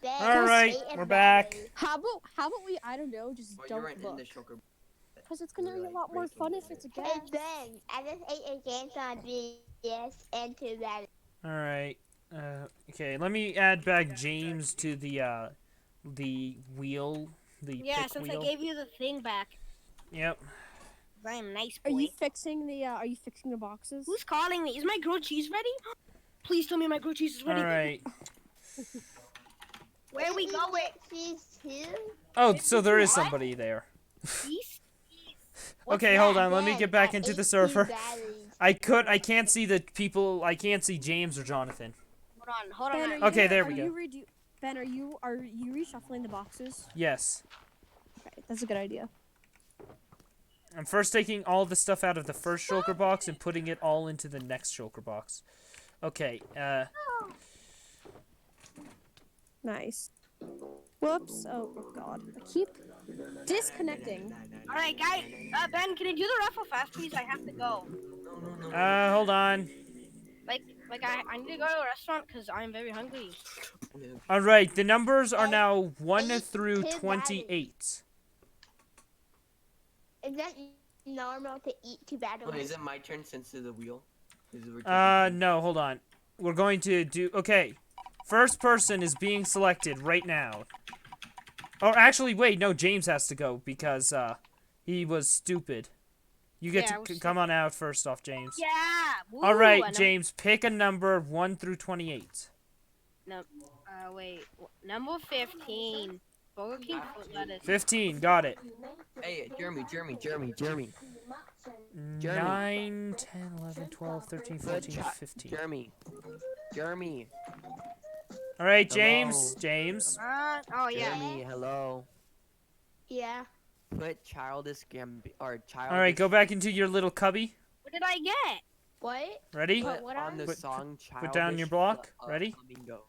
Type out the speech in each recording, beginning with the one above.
All right, we're back. How about we, I don't know, just Well, you don't weren't in look. the shulker. Because it's gonna be a lot more fun if it's a guess. Hey Ben, I just ate a game on DS and to that. All right. Okay, let me add back James to the wheel, the Yeah, pick since wheel. I gave you the thing back. Yep. I am a nice Are boy. you fixing the boxes? Who's calling me? Is my grilled cheese ready? Please tell me my grilled cheese is ready. All right. Where we go? She's here. Oh, so there is somebody there. Cheese? Okay, hold on. Let me Ben, get back I into the ate server. 2 batteries. I can't see the people. I can't see James or Jonathan. Hold Ben, on. are Okay, you, there are we go. you Ben, are you reshuffling the boxes? Yes. Okay, that's a good idea. I'm first taking all the stuff out of the first shulker box and putting it all into the next shulker box. Okay, Nice. Whoops. Oh god. I keep disconnecting. All right, guys. Ben, can you do the raffle fast, please? I have to go. hold on. I need to go to a restaurant because I'm very hungry. All right, the numbers are now 1 through 28. Is that normal to eat 2 batteries? Wait, is it my turn since it's the wheel? We're taking No, hold on. We're going to do... Okay. First person is being selected right now. Or actually, wait, no, James has to go because, he was stupid. You get to come on out first off, James. Yeah. Woo, All right, James, pick a number 1 through 28. No. Wait. Number 15. Burger King foot lettuce. 15, got it. Hey, Jeremy. 9, 10, 11, 12, 13, 14, 15. Jeremy. All right, Hello. James. Oh yeah. Jeremy, hello. Yeah. Put childish childish. All right, go back into your little cubby. What did I get? What? Ready? Put What on the Put- song put down your block. Ready? Flamingo.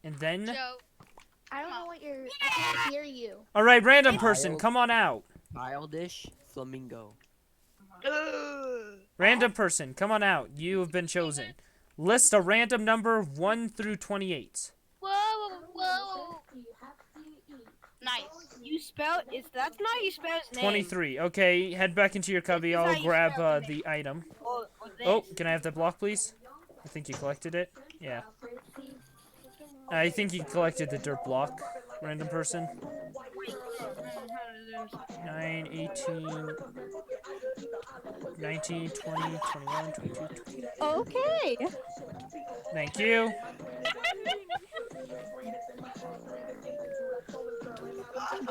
And then... Joe, I don't know what you're. I can't hear you. All right, random person, come on out. Childish flamingo. Random person, come on out. You have been chosen. List a random number 1 through 28. whoa. Nice. You spell that's not how you spell his name. 23. Okay, head back into your cubby. This is how I'll you grab spell it. the item. Or this. Oh, can I have that block, please? I think you collected it. Yeah. I think you collected the dirt block. Random person. 9, 18, 19, 20, 21, 22, 23. Okay. Thank you.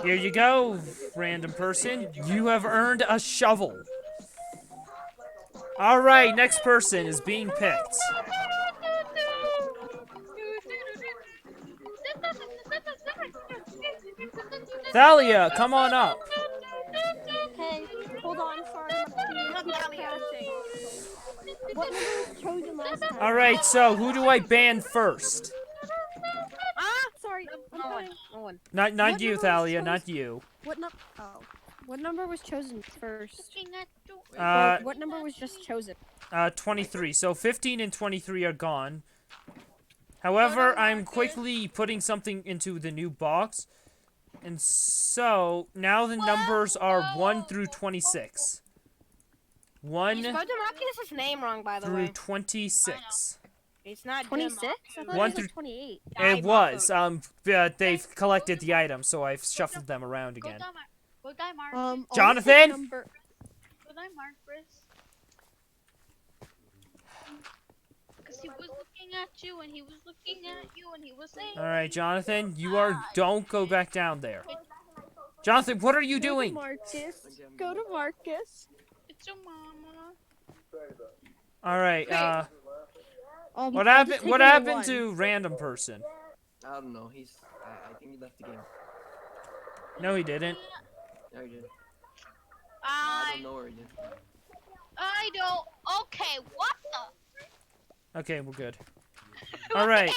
Here you go, random person. You have earned a shovel. All right, next person is being picked. Thalia, come on up. Hey, hold on. Sorry, my computer's crashing. What number was chosen last time? All right, so who do I ban first? Sorry, I'm No one. coming. No one. Not What you, number was Thalia, chosen? not you. What number was chosen first? Looking at you. Or what number was just chosen? 23. So 15 and 23 are gone. However, I'm quickly putting something into the new box. And so, now the numbers are 1 through 26. You 1 spelled Demarcus' name wrong, by the through way. 26. It's not 26? I thought 1 it was through- 28. It was. They've collected the item, so I've shuffled them around Go again. die, Go die, Mark. I'll just Jonathan? take number- Go die, Mark, Chris. Because he was looking at you, and he was looking at you, and he was saying. All right, Jonathan, don't go back down there. Jonathan, what are you Go to doing? Marcus. Go to Marcus. It's your mama. All right, what I'll just take What number happened 1. to random person? I don't know. I think he left the game. No, he didn't. No, he did. I don't know where he did. I don't. Okay, what the? Okay, we're good. All right.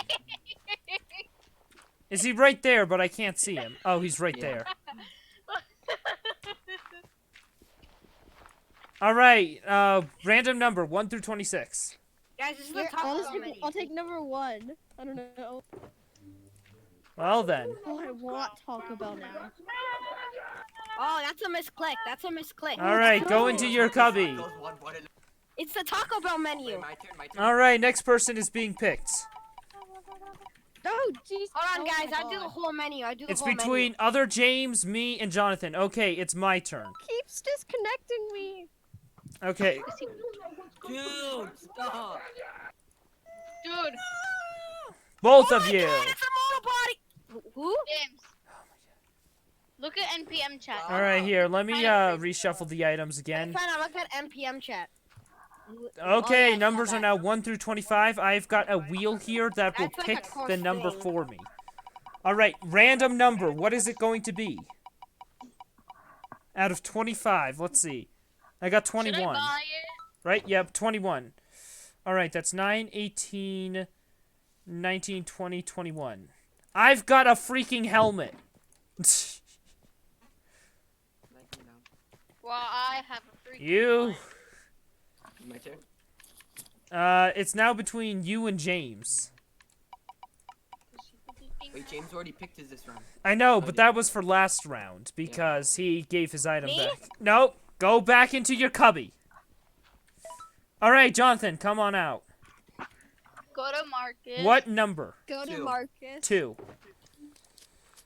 Is he right there, but I can't see him? Oh, he's right there. All right, random number 1 through 26. Guys, this is the Here, top I'll comment. take number 1. I don't know. Well then. Oh, I want Taco Bell now. Oh, that's a misclick. That's a misclick. All right, go into your cubby. It's the Taco Bell menu. My turn, my turn. All right, next person is being picked. Oh, jeez. Hold on, Oh guys. my I do the God. whole menu. I do the It's whole menu. between other James, me, and Jonathan. Okay, it's my turn. Keeps disconnecting me. Okay. Dude, stop. Dude, Both Oh of my you. God, it's a motor body. Who? James. Look at NPM chat. All right, here. Let me reshuffle the items Hey, again. Fana, look at NPM chat. Okay, Oh, yeah, numbers yeah, are now 1 through 25. I've got a wheel here that will That's like a pick close the number thing. for me. All right, random number. What is it going to be? Out of 25, let's see. I got Should I 21. buy it? Right? Yep, 21. All right, that's 9, 18, 19, 20, 21. I've got a freaking helmet. Well, I have a freaking You. My turn. It's now between you and James. Wait, James already picked his this round. I know, but that was for last round because he gave his item Me? back. No, go back into your cubby. All right, Jonathan, come on out. Go to Marcus. What number? Go to 2. Marcus. 2.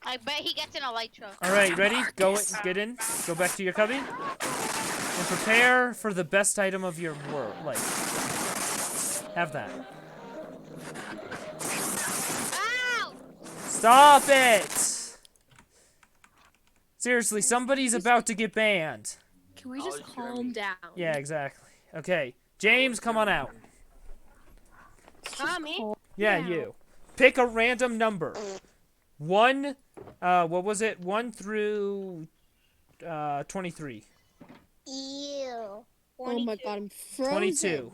I bet he gets an Elytra. All right, ready? Go in, get in. Go back to your cubby. And prepare for the best item of your world life. Have that. Ow! Stop it! Seriously, somebody's about to get banned. Can we Oh, just it's calm Jeremy. down? Yeah, exactly. Okay, James, come on out. Me? Yeah, you. Pick a random number. 1, what was it? 1 through 23. Ew. Oh my God, I'm frozen. 22.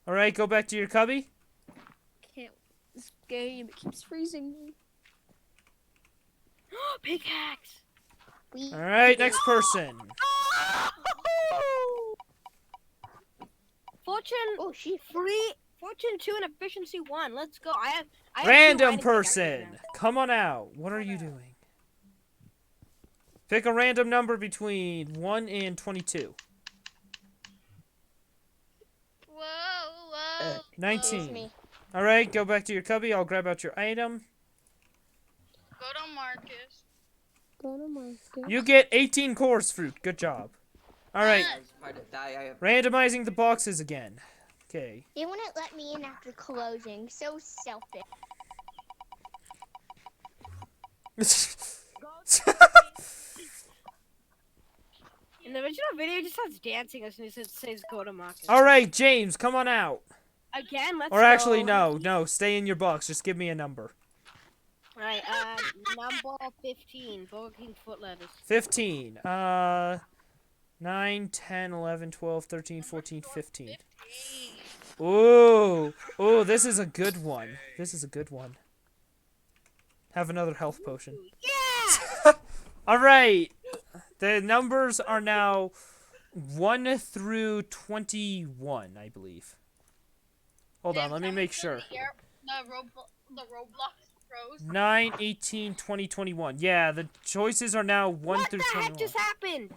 All right, go back to your cubby. Can't. This game it keeps freezing me. Pickaxe. All right, next person. Fortune Oh, she. 3, Fortune 2, and Efficiency 1. Let's go. I have 2 Random mining person. pickaxes Come on out. What are you doing? Pick a random number between 1 and 22. Whoa, whoa. 19. me. All right, go back to your cubby. I'll grab out your item. Go to Marcus. Go to Marcus. You get 18 chorus fruit. Good job. All right, As part of that, I have. randomizing the boxes again. Okay. They wouldn't let me in after closing. So selfish. In the original video, it just starts dancing as soon as it says go to Marcus. All right, James, come on out. Again, let's Or actually, go. no, stay in your box. Just give me a number. Alright, number 15, Burger King foot lettuce. 15. 9, 10, 11, 12, 13, 14, 15. Ooh. Ooh, this is a good one. This is a good one. Have another health potion. Yeah! All right. The numbers are now 1 through 21, I believe. Hold on, James, let me how make much sure. is The Roblox Pros. 9, 18, 20, 21. Yeah, the choices are now 1 What through the 21. heck just happened?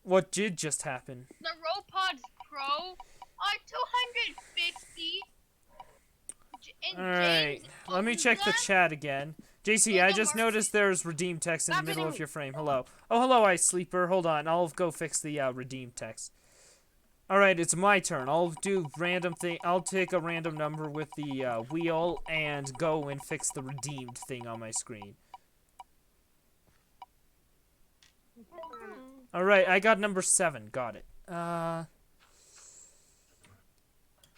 What did just happen? The RoPods Pro are 250. Alright, let me check the chat again. JC, I just noticed there's redeem text in the Stop middle of hitting your frame. Hello. Oh, hello, Ice Sleeper. Hold on, I'll go fix the redeem text. Alright, it's my turn. I'll do random thing. I'll take a random number with the wheel and go and fix the redeemed thing on my screen. Alright, I got number 7. Got it.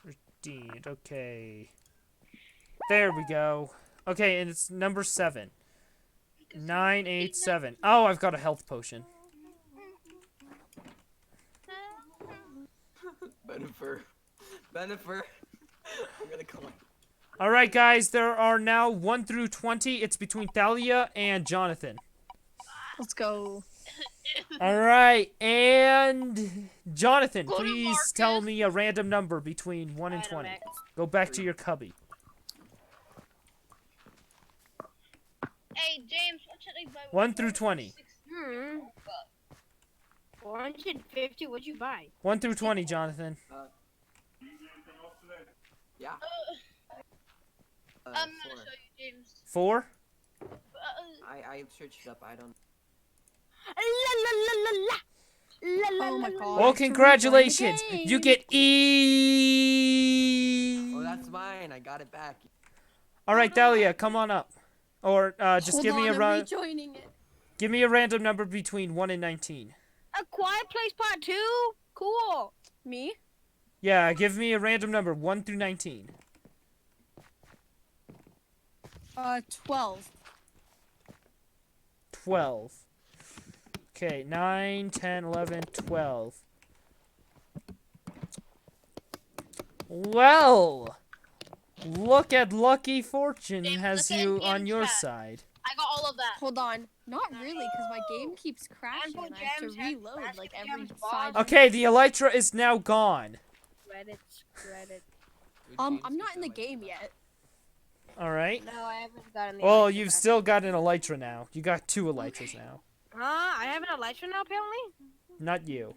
Redeemed. Okay. There we go. Okay, and it's number 7. 9, 8, 7. Oh, I've got a health potion. Benifer. Benifer. I'm gonna call him. Alright, guys, there are now 1 through 20. It's between Thalia and Jonathan. Let's go. Alright, and Jonathan, Go to please tell Marcus. me a random number between 1 and 20. Go back to your cubby. Hey, James, what should I buy? 1 through 20. 450. What'd you buy? 1 through 20, Jonathan. Yeah. I'm gonna Four. show you, James. 4? I searched it up. I don't. Oh my god. Well, congratulations. You get E. Oh, that's mine. I got it back. All right, Dahlia, come on up. Or just Hold give me on, a I'm run. rejoining it. Give me a random number between 1 and 19. A Quiet Place Part 2? Cool. Me? Yeah, give me a random number 1 through 19. 12. 12. Okay, 9, 10, 11, 12. Well, look at Lucky Fortune James, has look at you NPM on your chat. side. I got all of that. Hold on. Not really, because my game keeps crashing and I have to Gems, have reload like basket every gems, 5 balls. Okay, the Elytra is now gone. Reddit. I'm not in the game yet. All right. No, I haven't gotten the Well, Elytra you've back. still got an Elytra now. You got 2 Elytras now. Huh? I have an Elytra now, apparently? Not you.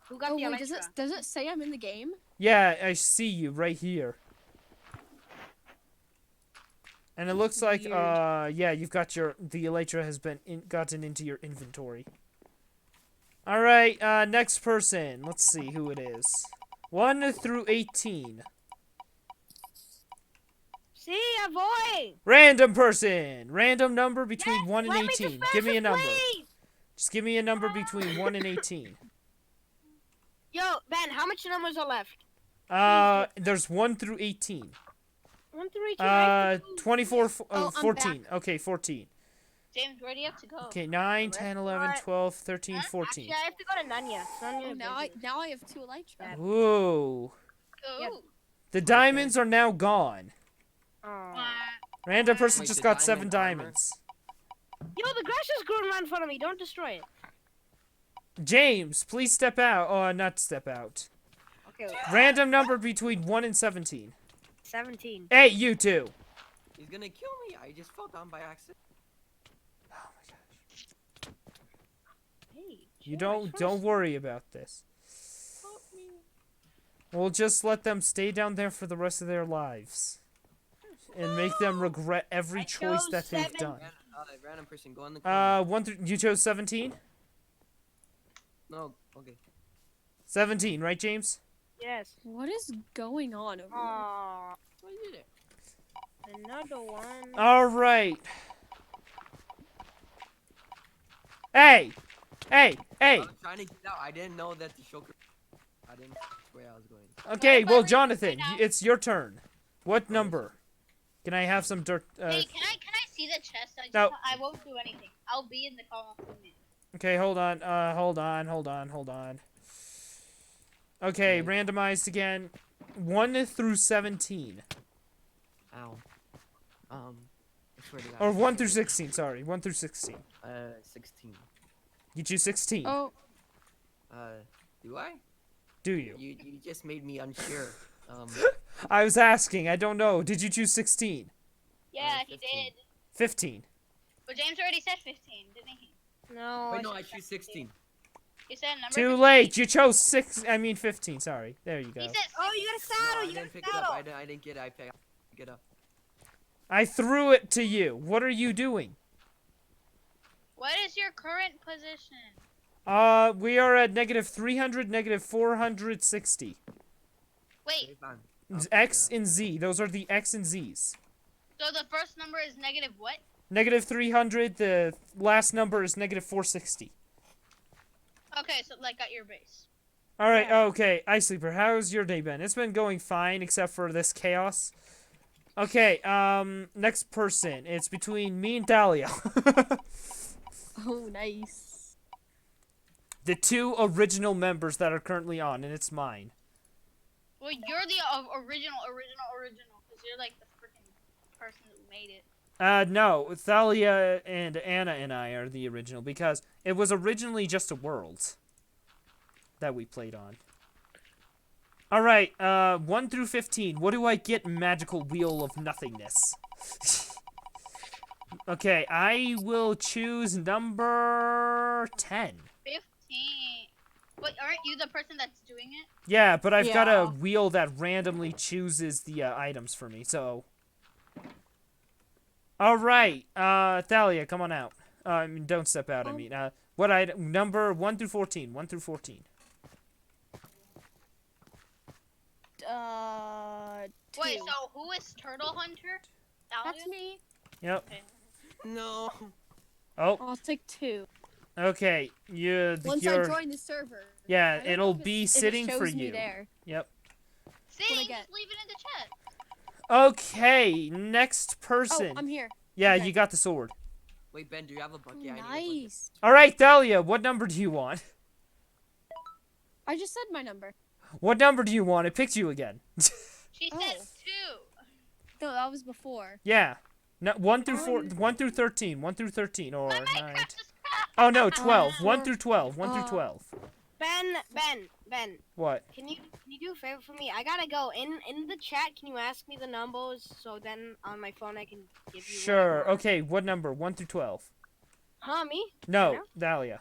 Who got Oh the wait, Elytra? does it say I'm in the game? Yeah, I see you right here. And it looks like, yeah, you've got the Elytra has been gotten into your inventory. All right, next person. Let's see who it is. 1 through 18. See, a boy! Random person. Random number between Yes, 1 and let me 18. to Give me a first, number. please! Just give me a number between 1 and 18. Yo, Ben, how much numbers are left? There's 1 through 18. 1 through 18, right? 24, Oh, I'm 14. Okay, 14. James, where do you have to go? Okay, 9, 10, 11, What? 12, 13, 14. Actually, I have to go to Nanya. Nanya Oh, now I have 2 Elytra. Whoa. Go. Yep. The diamonds are now gone. Oh. Random person Wait, just the got 7 diamond armor? diamonds. Yo, the grass is growing right in front of me. Don't destroy it. James, please step out. Oh, not step out. Okay, wait. Random number between 1 and 17. 17. Hey, you two. He's gonna kill me. I just fell down by accident. Hey, You chill, don't worry about this. We'll just let them stay down there for the rest of their lives. And make them regret every I choice chose that they've 7. done. Random person, go in the corner. 1 through, you chose 17? No, okay. 17, right, James? Yes. What is going on over here? Aww. What did it? Another one. Alright. Hey! Hey! Hey! I was trying to get out. I didn't know that the shulker. I didn't know where I was going. Okay, well, Wait, Jonathan, now. it's your turn. What number? Can I have some dirt? Hey, can I see the chest? No. I won't do anything. I'll be in the car for a minute. Okay, hold on. Hold on. Okay, randomized again. 1 through 17. Ow. I swear to God. Or 1 through 16, sorry. 1 through 16. 16. You choose 16. Oh, Do I? Do you? You just made me unsure. I was asking. I don't know. Did you choose 16? Yeah, he 15. did. 15. But James already said 15, didn't he? No. Wait, no, I choose 16. He said a number. Too 15. late. You chose 15. Sorry. There you go. He said Oh, you got a No, saddle. I You got didn't a pick it up. saddle. I didn't get it. I picked it up. I threw it to you. What are you doing? What is your current position? We are at negative 300, negative 460. Wait, Okay, fine. X and Z. Those are the X and Z's. so the first number is negative what? Negative 300. The last number is negative 460. Okay, so like at your base. All right. Okay. Ice Sleeper, how's your day been? It's been going fine, except for this chaos. Okay. Next person. It's between me and Dahlia. oh, nice. The 2 original members that are currently on, and it's mine. Well, you're the original, because you're like the freaking person who made it. No, Thalia and Anna and I are the original because it was originally just a world that we played on. All right, 1 through 15. What do I get? Magical Wheel of Nothingness. Okay, I will choose number 10. 15. Wait, aren't you the person that's doing it? Yeah, but I've got a Yeah. wheel that randomly chooses the items for me, so... Alright, Thalia, come on out. I mean, don't step out, I mean. What item? Number 1 through 14. 1 through 14. Wait, 2. so who is Turtle Hunter? That's Thalia? me. Yep. No. Oh, I'll take 2. okay. Once You're... I join the server. Yeah, I don't it'll know if be if it sitting for shows me you. there. Yep. See, What'd I get? just leave it in the chat. Okay, next person. Oh, I'm here. Yeah, okay. you got the sword. Wait, Ben, do you have a bucket? I need a bucket. Nice. Alright, Thalia, what number do you want? I just said my number. What number do you want? It picked you again. She Oh. said 2. No, that was before. Yeah. No, 1 through 1 through 13. 1 through 13 or My 9. Minecraft is crap. Oh no, 12. 1 sure. through 12. 1 through Uh, 12. Ben, What? can you do a favor for me? I gotta go. In the chat, can you ask me the numbers so then on my phone I can give you Sure. whatever. Okay, what number? 1 through 12. Huh, me? No, Yeah. Thalia.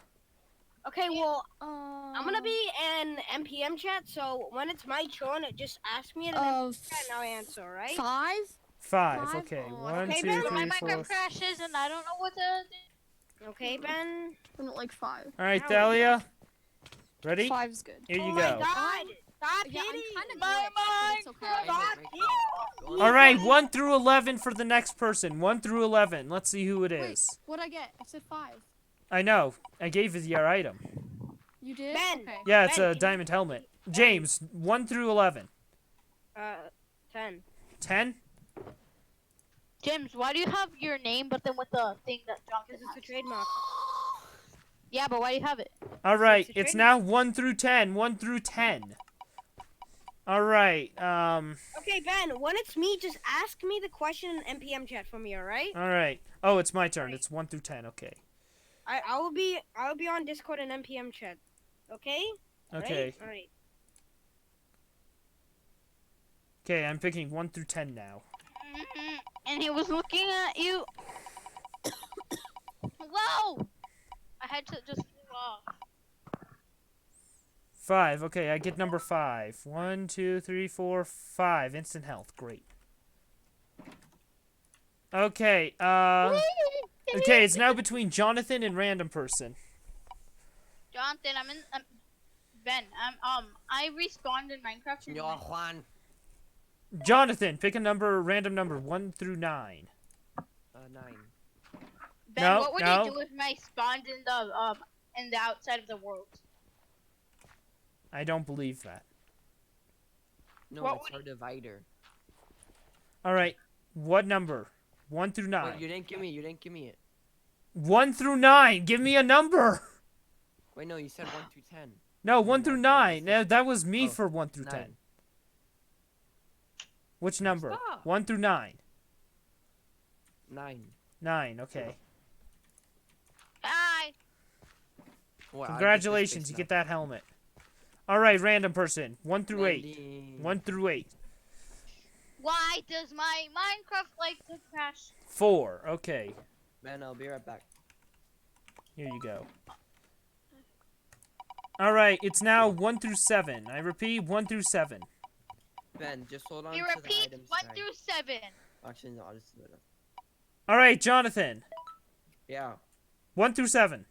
Okay, well, I'm gonna Um, be in MPM chat, so when it's my turn, just ask me in an of MPM chat and I'll answer, right? 5. 5. Five? Okay. Oh, 1, okay, 2, Ben, My 3, 4. Minecraft crashes and I don't know what to do. Okay, Ben. I don't like 5. Alright, Ow. Thalia. Ready? 5's good. Here you Oh go. my God! Stop Yeah, I'm hitting kind of My glitched, but it's okay. Stop Go on. Alright, 1 through 11 for the next person. 1 through 11. Let's see who it Wait, is. what'd I get? I said 5. I know. I gave you your item. You did? Ben. Okay. Yeah, it's Ben, a can you- diamond helmet. James, 1 through 11. 10. 10? James, why do you have your name but then with the thing that Jonathan This is the has? trademark. Yeah, but why do you have it? Alright, It's a it's trade- now 1 through 10. 1 through 10. Alright, Okay, Ben, when it's me, just ask me the question in MPM chat for me, alright? alright. Oh, it's my turn. It's 1 through 10. Okay. I will be on Discord and MPM chat. Okay? Okay. Alright. Okay, I'm picking 1 through 10 now. And he was looking at you. Whoa! I had to just move off. 5. Okay, I get number 5. 1, 2, 3, 4, 5. Instant health. Great. Okay, okay, it's now between Jonathan and random person. Jonathan, I'm in. Ben, I respawned in Minecraft. and Yo, Juan. Jonathan, pick a number, random number, 1 through 9. 9. Ben, No, what would no. you do if I spawned in the outside of the world? I don't believe that. No, What it's would- our divider. Alright, what number? 1 through Wait, 9. you didn't give me it. 1 through 9, give me a number! Wait, no, you said 1 through 10. No, 1 through 9. That was me Oh, for 1 through 10. 9. Which number? Stop. 1 through 9. 9. 9, okay. Bye. What, Congratulations, you get that helmet. Alright, random person. 1 through 8. 1 through 8. Why does my Minecraft like to crash? 4, okay. Man, I'll be right back. Here you go. Alright, it's now 1 through 7. I repeat, 1 through 7. Ben, just hold on You to the repeat items. 1 tag. through 7. Actually, no, I'll just do it. Alright, Jonathan. Yeah. 1 through 7.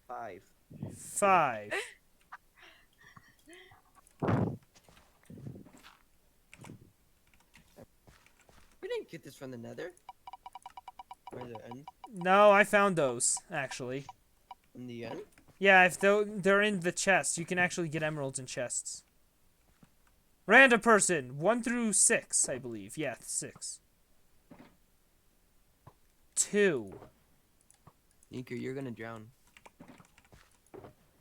5. 5. We didn't get this from the nether. Or the end. No, I found those, actually. In the end? Yeah, if they're in the chest, you can actually get emeralds in chests. Random person, 1 through 6, I believe. Yeah, 6. 2. Nico, you're gonna drown.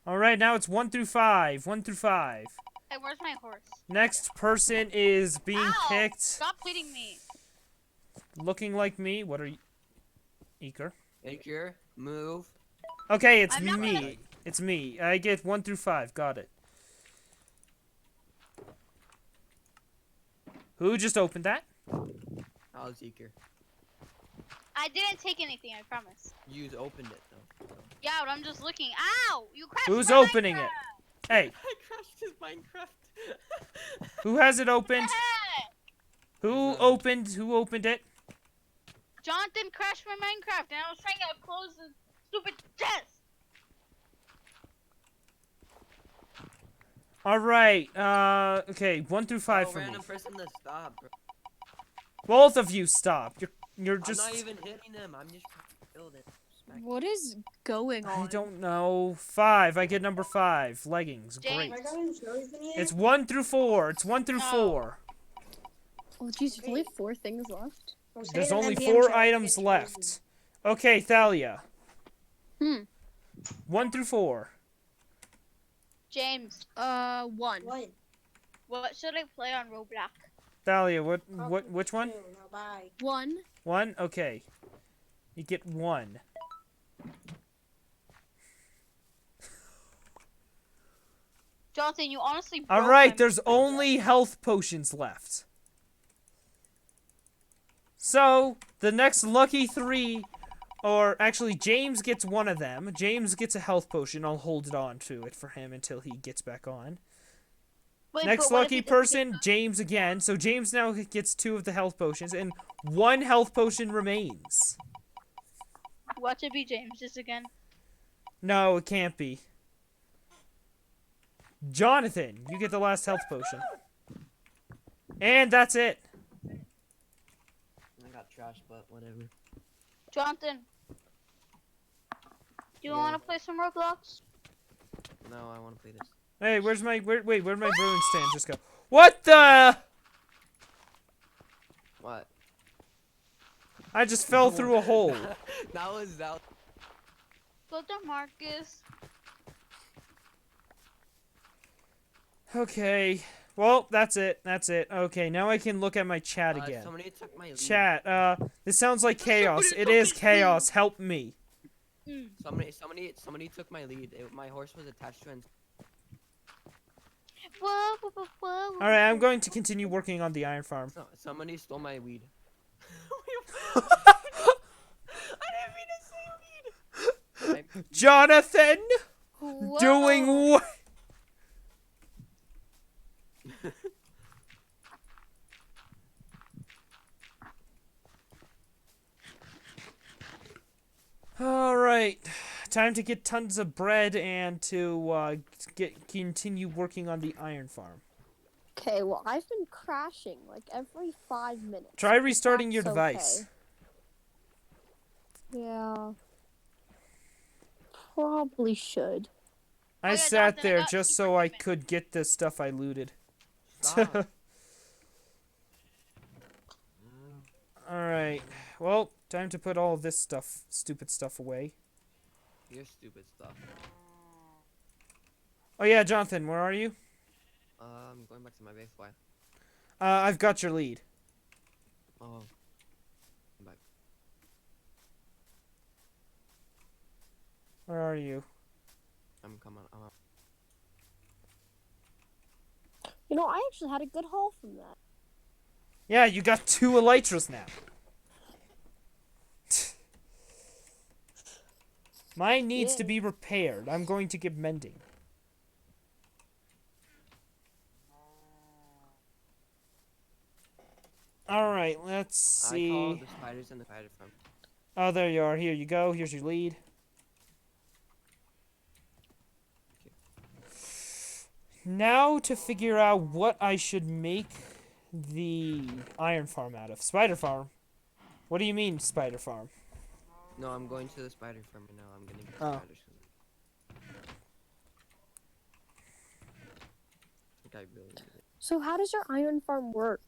Alright, now it's 1 through 5. 1 through 5. Hey, where's my horse? Next person is being Ow! picked. Stop hitting me. Looking like me. What are you? Eker. Nico, move. Okay, it's I'm not me. gonna- It's me. I get 1 through 5. Got it. Who just opened that? I'll Zeker. I didn't take anything, I promise. You opened it though. Yeah, but I'm just looking. Ow! You crashed Who's my opening it? Minecraft! Hey, I crashed his Minecraft. who has it opened? Hey! Who opened it? Jonathan crashed my Minecraft and I was trying to close the stupid chest! All right. Okay, 1 through 5 Oh, for me. random person to stop, bro. Both of you stop. You're I'm just. not even hitting them. I'm just trying to kill them. Smack What is going on? I don't know. 5. I get number 5. Leggings. Great. James. It's 1 through 4. It's 1 through No. 4. Oh, jeez, there's only 4 things left. There's only 4 items left. Okay, Thalia. Hmm. 1 through 4. James, 1. what should I play on Roblox? Thalia, which one? 1. 1? Okay. You get 1. Jonathan, you honestly broke Alright, my- there's only health potions left. So, the next lucky 3, or actually, James gets one of them. James gets a health potion. I'll hold it on to it for him until he gets back on. Wait, Next but what if lucky he doesn't person, James again. So James now gets 2 of the health potions, and 1 health potion remains. take- Watch it be James just again. No, it can't be. Jonathan, you get the last health potion. And that's it. I got trash, but whatever. Jonathan, do you Yeah. want to play some Roblox? No, I want to play this. Hey, where'd my brewing stand just go? What the? What? I just fell through a hole. that was. Go to Marcus. Okay. Well, that's it. That's it. Okay, now I can look at my chat again. Somebody took my lead. Chat, this sounds like chaos. It is chaos. Help me. Somebody took my lead. My horse was attached to it. Whoa, whoa, whoa, whoa. Alright, I'm going to continue working on the iron farm. Somebody stole my weed. I didn't mean to say weed. Jonathan! Whoa. Doing what? Alright. Time to get tons of bread and to continue working on the iron farm. Okay, well, I've been crashing like every 5 minutes. Try restarting your That's device. okay. Yeah. Probably should. I yeah, sat Jonathan, I there got just super so I equipment. could get the stuff I looted. Stop. Alright. Well, time to put all of this stuff, stupid stuff away. Your stupid stuff. Oh yeah, Jonathan, where are you? I'm going back to my base. Why? I've got your lead. Oh. I'm back. Where are you? I'm coming. I'm up. You know, I actually had a good haul from that. Yeah, you got 2 elytras now. Mine needs to be repaired. I'm going to get mending. Alright, let's I see. call the spiders in the spider farm. Oh, there you are. Here you go. Here's your lead. Now to figure out what I should make the iron farm out of. Spider farm. What do you mean, spider farm? No, I'm going to the spider farm right now. I'm gonna get Oh. spiders. I think I really need it. So how does your iron farm work?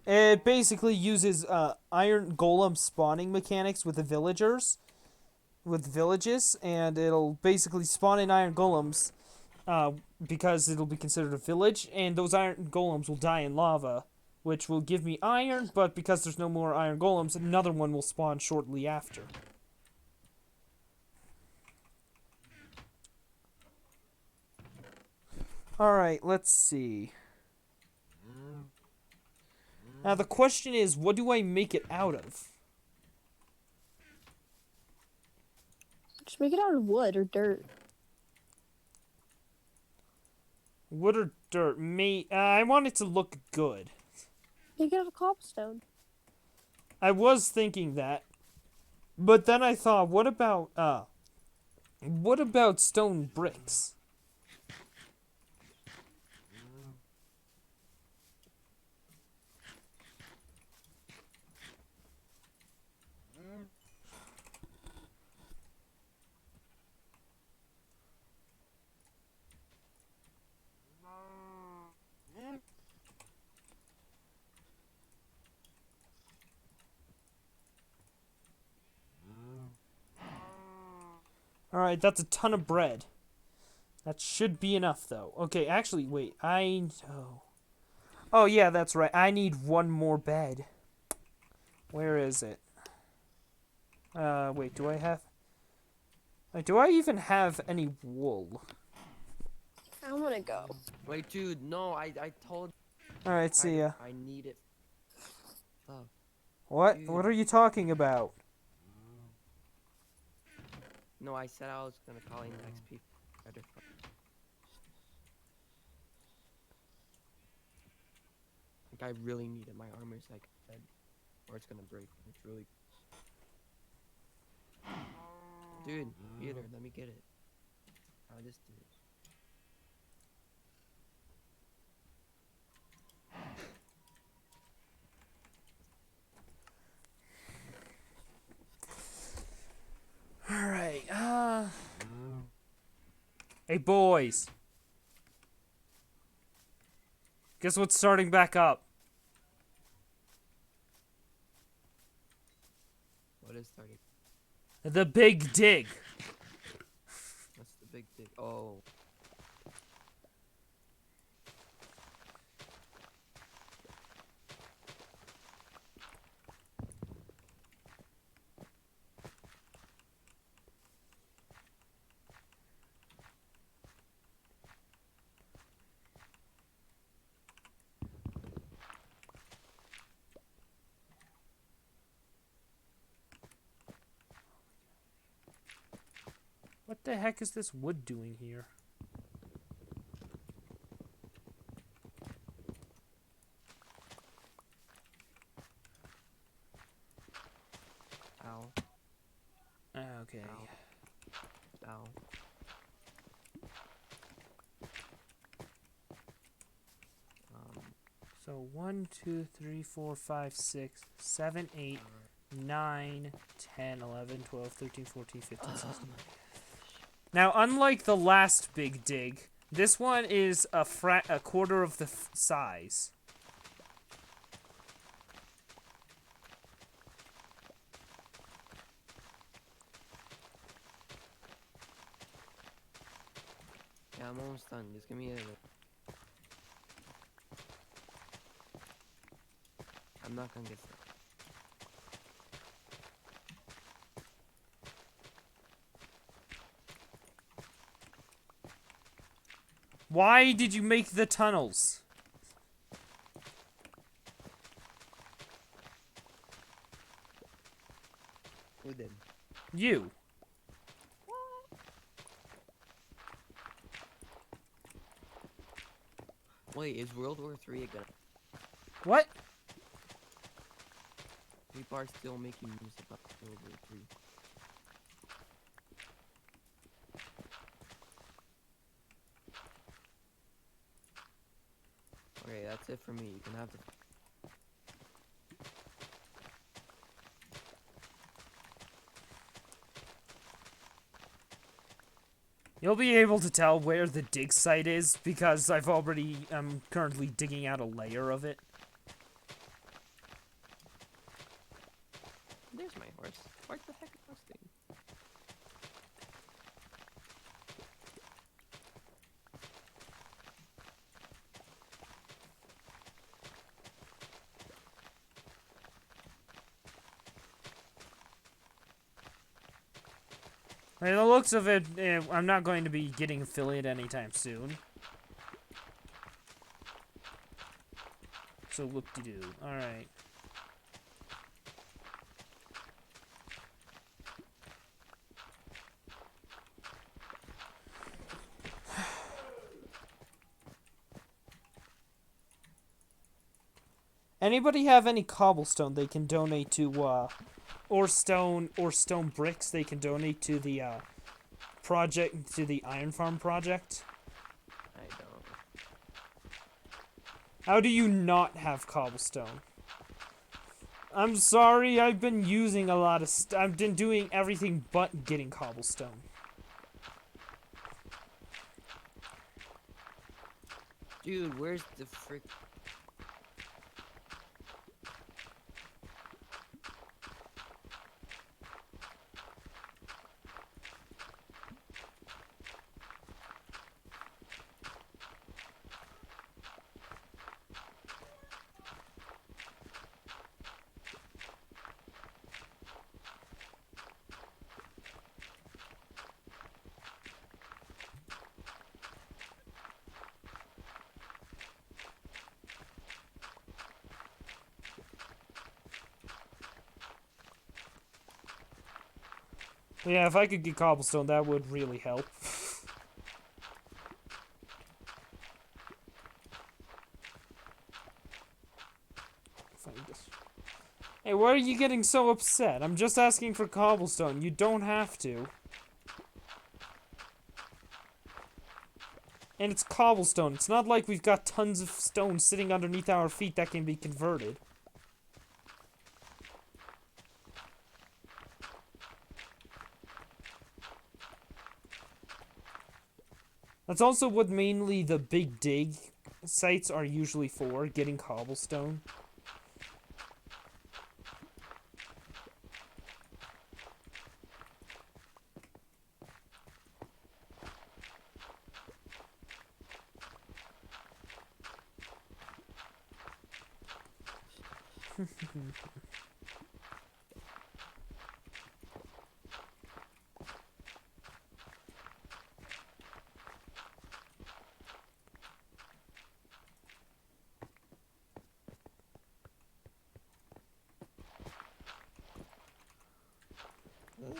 It basically uses iron golem spawning mechanics with the villagers, with villages, and it'll basically spawn in iron golems because it'll be considered a village, and those iron golems will die in lava, which will give me iron, but because there's no more iron golems, another one will spawn shortly after. Alright, let's see. Now the question is, what do I make it out of? Just make it out of wood or dirt. Wood or dirt? I want it to look good. Make it out of cobblestone. I was thinking that. But then I thought, what about stone bricks? Alright, that's a ton of bread. That should be enough, though. Okay, actually, wait. Oh, yeah, that's right. I need one more bed. Where is it? Wait, do I have... Wait, do I even have any wool? I want to go. Wait, dude, no, I told Alright, see ya. I need it. Oh, What? dude. What are you talking about? No, I said I was gonna call in XP. Like, I really need it. My armor's like dead. Or it's gonna break. It's really... Dude, Peter, let me get it. I'll just do it. Alright, Hey, boys. Guess what's starting back up? What is starting? The Big Dig. What's the big dig? Oh. What the heck is this wood doing here? Ow. Okay. Ow. Ow. So 1, 2, 3, 4, 5, 6, 7, 8, 9, 10, 11, 12, 13, 14, 15, 16. Now, unlike the last Big Dig, this one is a quarter of the size. Yeah, I'm almost done. Just give me a... I'm not gonna get stuck. Why did you make the tunnels? Who did? You. Wait, is World War III again? What? People are still making news about World War III. Okay, that's it for me. You can have the... You'll be able to tell where the dig site is because I'm currently digging out a layer of it. There's my horse. Where the heck is this thing? By the looks of it, I'm not going to be getting affiliate anytime soon. So whoop-de-doo. Alright. Anybody have any cobblestone they can donate to, or stone bricks they can donate to the, project, to the Iron Farm project? I don't. How do you not have cobblestone? I'm sorry, I've been using a lot of I've been doing everything but getting cobblestone. Dude, where's the frick? Yeah, if I could get cobblestone, that would really help. Hey, why are you getting so upset? I'm just asking for cobblestone. You don't have to. And it's cobblestone. It's not like we've got tons of stone sitting underneath our feet that can be converted. That's also what mainly the big dig sites are usually for, getting cobblestone.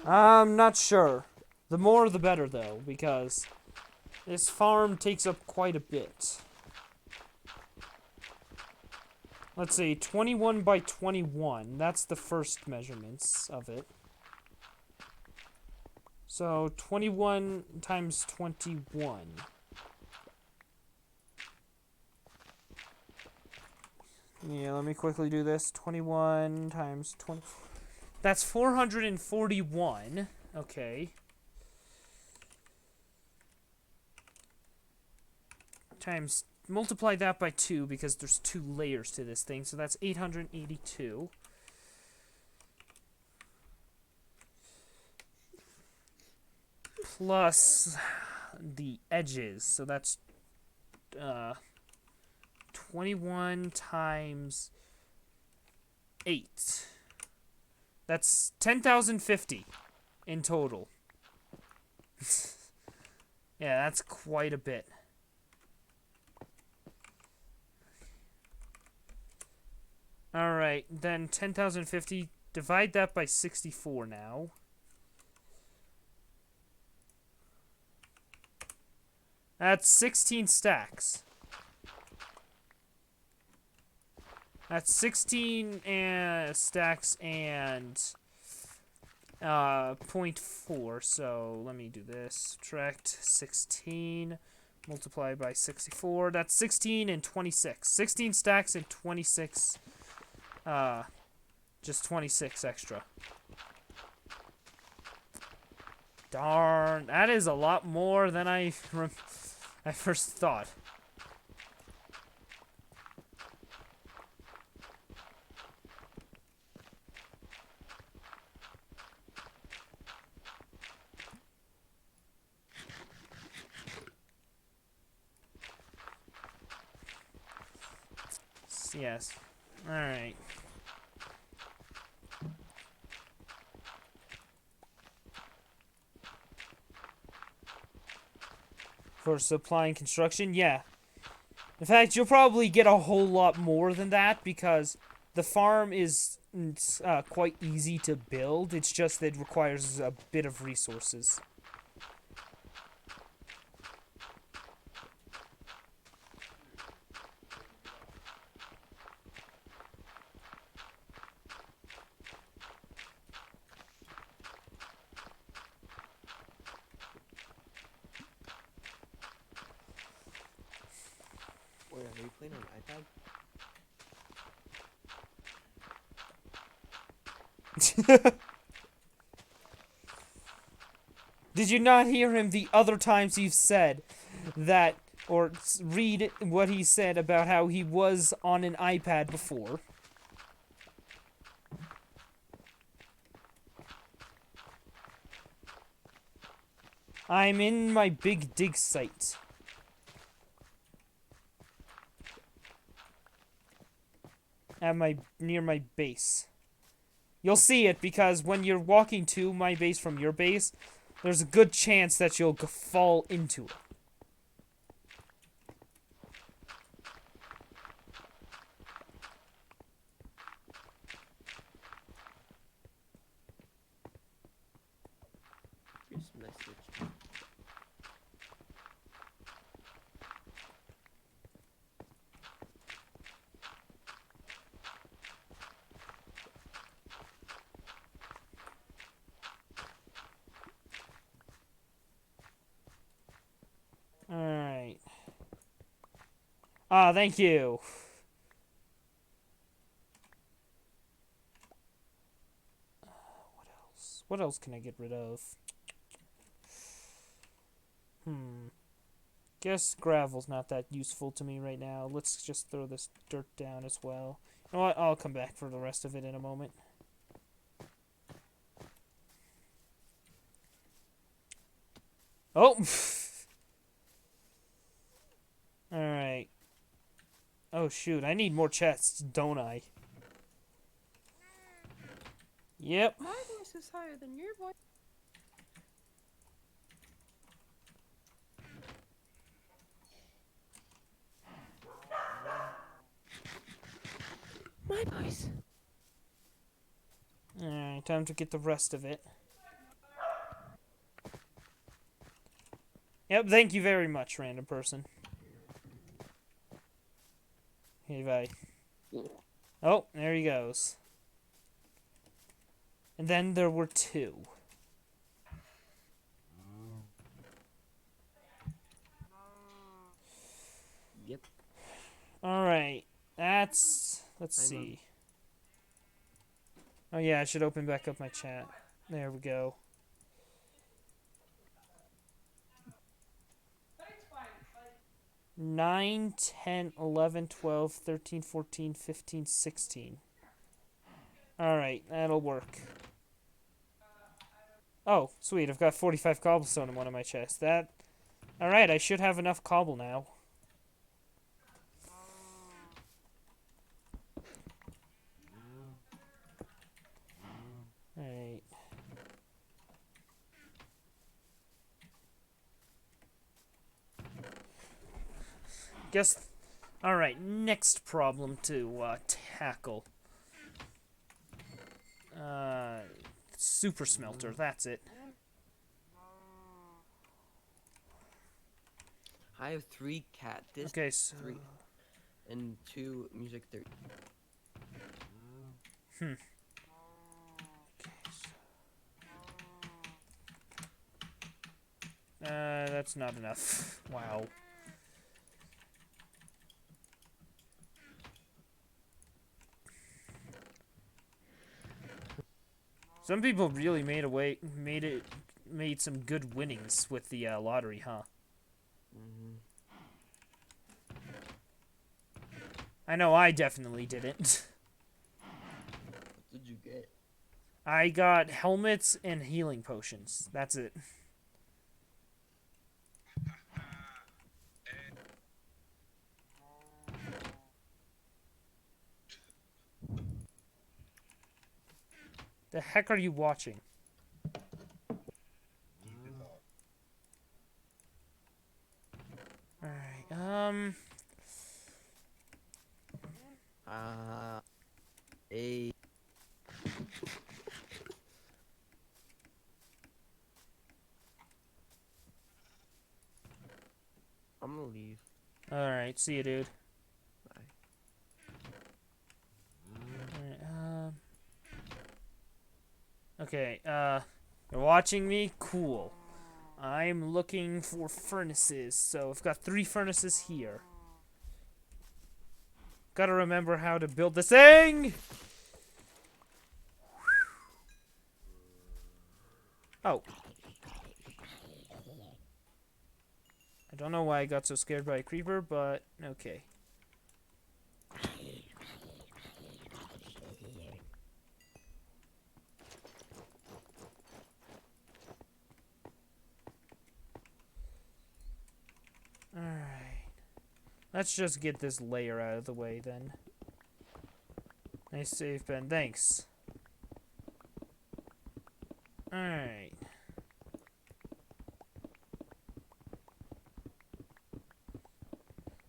I'm not sure. The more the better, though, because this farm takes up quite a bit. Let's see, 21 by 21. That's the first measurements of it. So, 21 times 21. Yeah, let me quickly do this. 21 times 20... That's 441. Okay. Times, multiply that by 2 because there's 2 layers to this thing, so that's 882. Plus the edges, so that's 21 times 8. That's 10,050 in total. Yeah, that's quite a bit. Alright, then 10,050, divide that by 64 now. That's 16 stacks. That's 16 stacks and 0.4. So let me do this. Subtract 16, multiply by 64. That's 16 and 26. 16 stacks and 26. Just 26 extra. Darn, that is a lot more than I first thought. Yes. All right. For supply and construction, yeah. In fact, you'll probably get a whole lot more than that because the farm is quite easy to build. It's just that it requires a bit of resources. you playing on iPad? Did you not hear him the other times you've said that, or read what he said about how he was on an iPad before? I'm in my big dig site. Near my base. You'll see it because when you're walking to my base from your base, there's a good chance that you'll fall into it. Here's some nice switch. Alright. Ah, thank you. What else? What else can I get rid of? Guess gravel's not that useful to me right now. Let's just throw this dirt down as well. You know what? I'll come back for the rest of it in a moment. Oh! Alright. Oh shoot, I need more chests, don't I? Yep. My voice is higher than your voice. My voice. Alright, time to get the rest of it. Yep, thank you very much, random person. Hey, bye. Oh, there he goes. And then there were two. Yep. Alright, let's see. Oh yeah, I should open back up my chat. There we go. Nine, 10, 11, 12, 13, 14, 15, 16. Alright, that'll work. Oh, sweet, I've got 45 cobblestone in one of my chests. Alright, I should have enough cobble now. Alright. Guess. Alright, next problem to tackle. Super smelter, that's it. I have 3 cat discs. Okay, so. 3 and 2 music 30. That's not enough. Wow. Some people really made some good winnings with the lottery, huh? I know I definitely didn't. What did you get? I got helmets and healing potions. That's it. The heck are you watching? Alright, I'm gonna leave. Alright, see you, dude. Bye. Alright, okay, you're watching me? Cool. I'm looking for furnaces, so I've got 3 furnaces here. Gotta remember how to build this thing! Oh. I don't know why I got so scared by a creeper, but okay. Alright. Let's just get this layer out of the way then. Nice save, Ben. Thanks. Alright.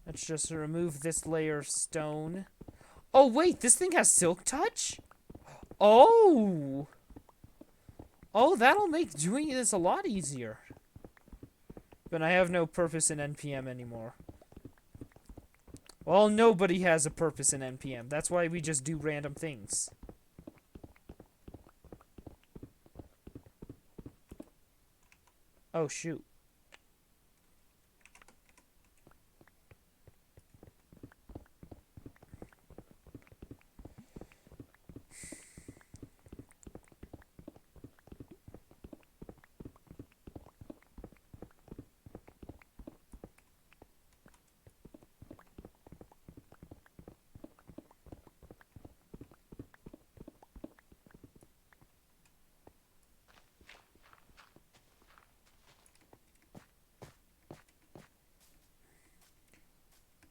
Let's just remove this layer of stone. Oh, wait, this thing has silk touch? Oh! Oh, that'll make doing this a lot easier. But I have no purpose in NPM anymore. Well, nobody has a purpose in NPM. That's why we just do random things. Oh, shoot.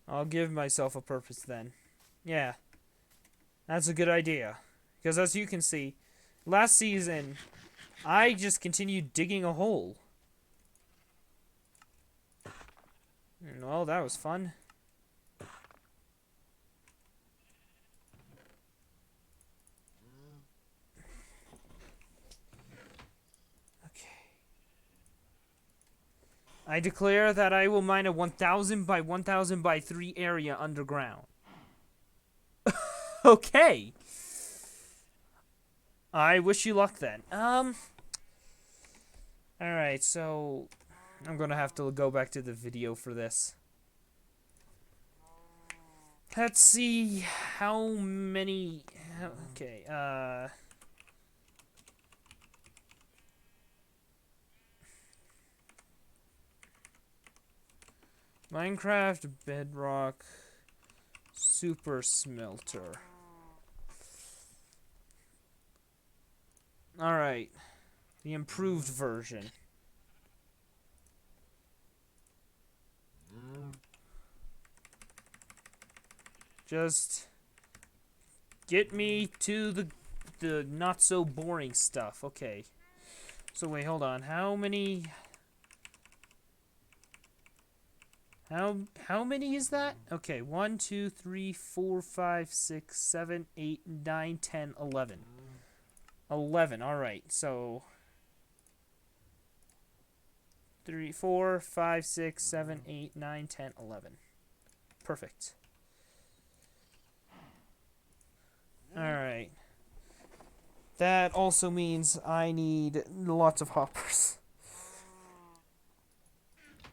I'll give myself a purpose then. Yeah. That's a good idea. Because as you can see, last season, I just continued digging a hole. And, well, that was fun. I declare that I will mine a 1,000 by 1,000 by 3 area underground. Okay. I wish you luck then. Alright, so I'm gonna have to go back to the video for this. Let's see how many... Okay, Minecraft Bedrock Super Smelter. Alright. The improved version. Just get me to the not so boring stuff. Okay. So wait, hold on. How many... How many is that? Okay, 1, 2, 3, 4, 5, 6, 7, 8, 9, 10, 11. 11, alright, so 3, 4, 5, 6, 7, 8, 9, 10, 11. Perfect. Alright. That also means I need lots of hoppers.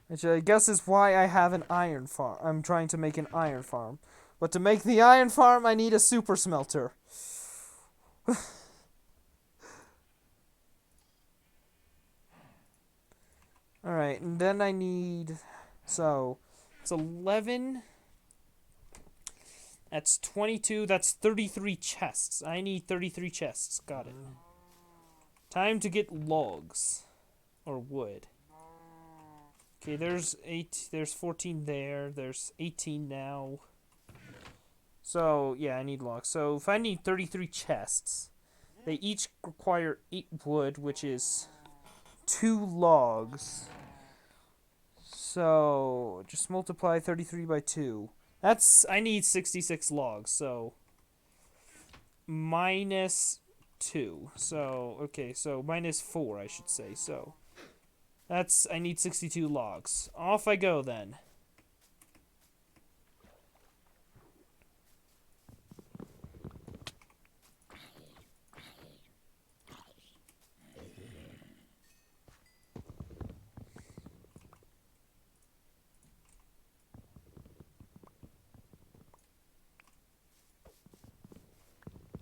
Which I guess is why I have an iron farm. I'm trying to make an iron farm. But to make the iron farm, I need a super smelter. Alright, and then I need... So, it's 11. That's 22. That's 33 chests. I need 33 chests. Got it. Time to get logs. Or wood. Okay, there's 8, there's 14 there, there's 18 now. So, yeah, I need logs. So, if I need 33 chests, they each require 8 wood, which is 2 logs. So, just multiply 33 by 2. That's, I need 66 logs, so minus 2. So, okay, so minus 4, I should say, so. That's, I need 62 logs. Off I go then.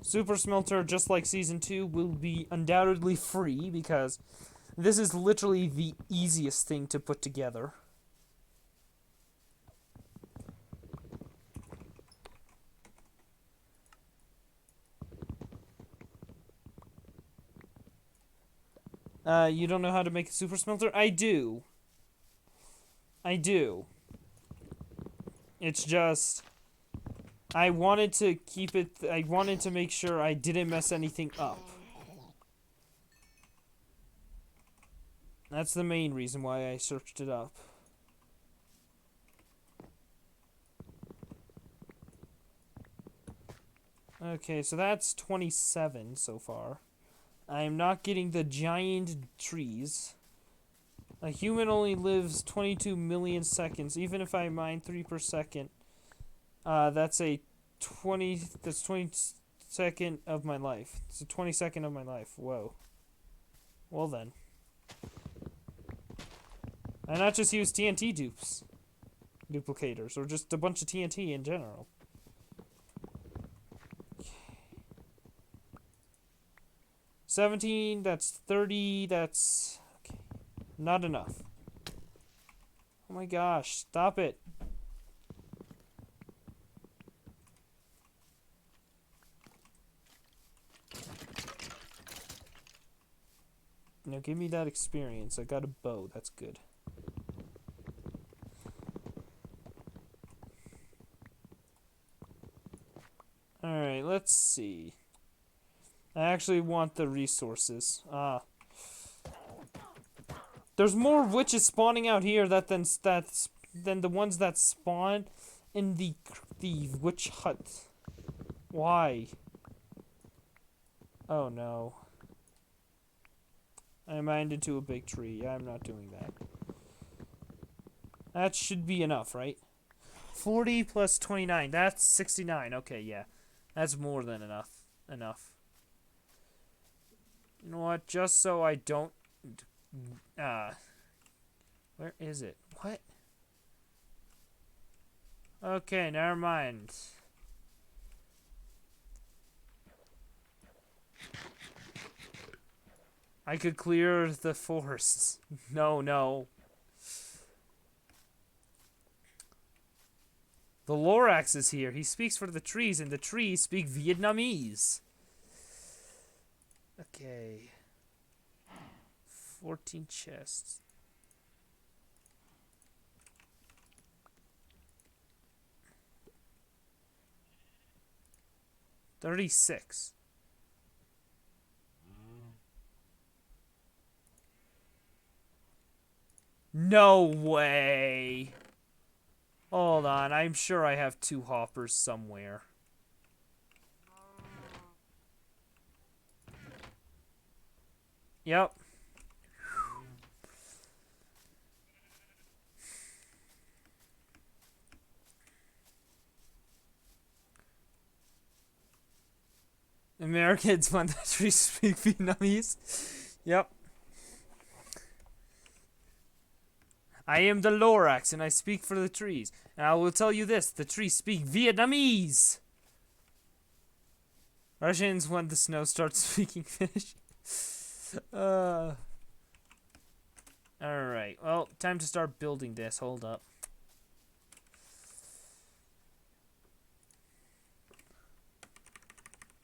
Super Smelter, just like Season 2, will be undoubtedly free because this is literally the easiest thing to put together. You don't know how to make a Super Smelter? I do. I do. It's just... I wanted to keep it... I wanted to make sure I didn't mess anything up. That's the main reason why I searched it up. Okay, so that's 27 so far. I am not getting the giant trees. A human only lives 22 million seconds. Even if I mine 3 per second, that's a 20 second of my life. It's a 22nd of my life. Whoa. Well then. I not just use TNT duplicators, or just a bunch of TNT in general. 17, that's 30, that's... okay. Not enough. Oh my gosh, stop it. Now give me that experience. I got a bow, that's good. Alright, let's see. I actually want the resources. There's more witches spawning out here than the ones that spawn in the witch hut. Why? Oh no. I mined into a big tree. I'm not doing that. That should be enough, right? 40 plus 29. That's 69. Okay, yeah. That's more than enough. You know what? Just so I don't... where is it? What? Okay, never mind. I could clear the forests. No. The Lorax is here. He speaks for the trees, and the trees speak Vietnamese. Okay. 14 chests. $36. No way. Hold on, I'm sure I have 2 hoppers somewhere. Yep. Americans want the trees to speak Vietnamese. Yep. I am the Lorax, and I speak for the trees. And I will tell you this, the trees speak Vietnamese! Russians want the snow starts speaking Finnish. Alright, well, time to start building this. Hold up.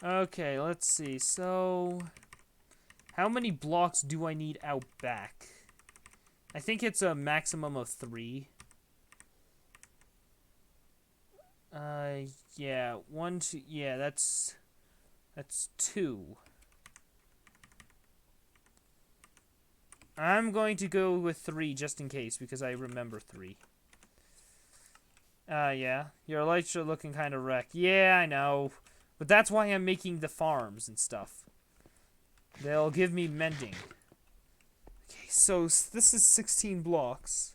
Okay, let's see. So, how many blocks do I need out back? I think it's a maximum of 3. Yeah, 1, 2, yeah, that's 2. I'm going to go with 3 just in case, because I remember 3. Yeah, your lights are looking kind of wrecked. Yeah, I know. But that's why I'm making the farms and stuff. They'll give me mending. Okay, so this is 16 blocks.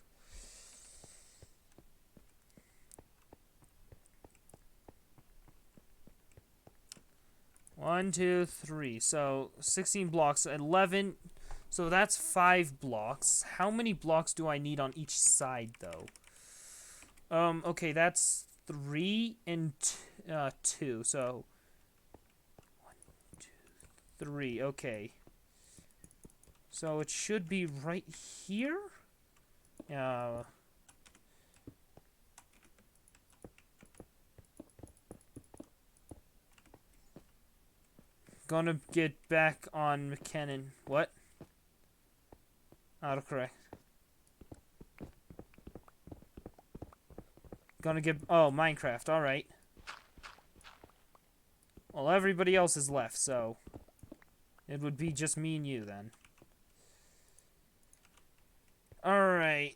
One, 2, 3. So 16 blocks, 11. So that's 5 blocks. How many blocks do I need on each side, though? Okay, that's 3 and 2. So 3. Okay. So it should be right here? Gonna get back on McKinnon. What? Autocorrect. Gonna get... Oh, Minecraft. Alright. Well, everybody else is left, so... It would be just me and you, then. Alright.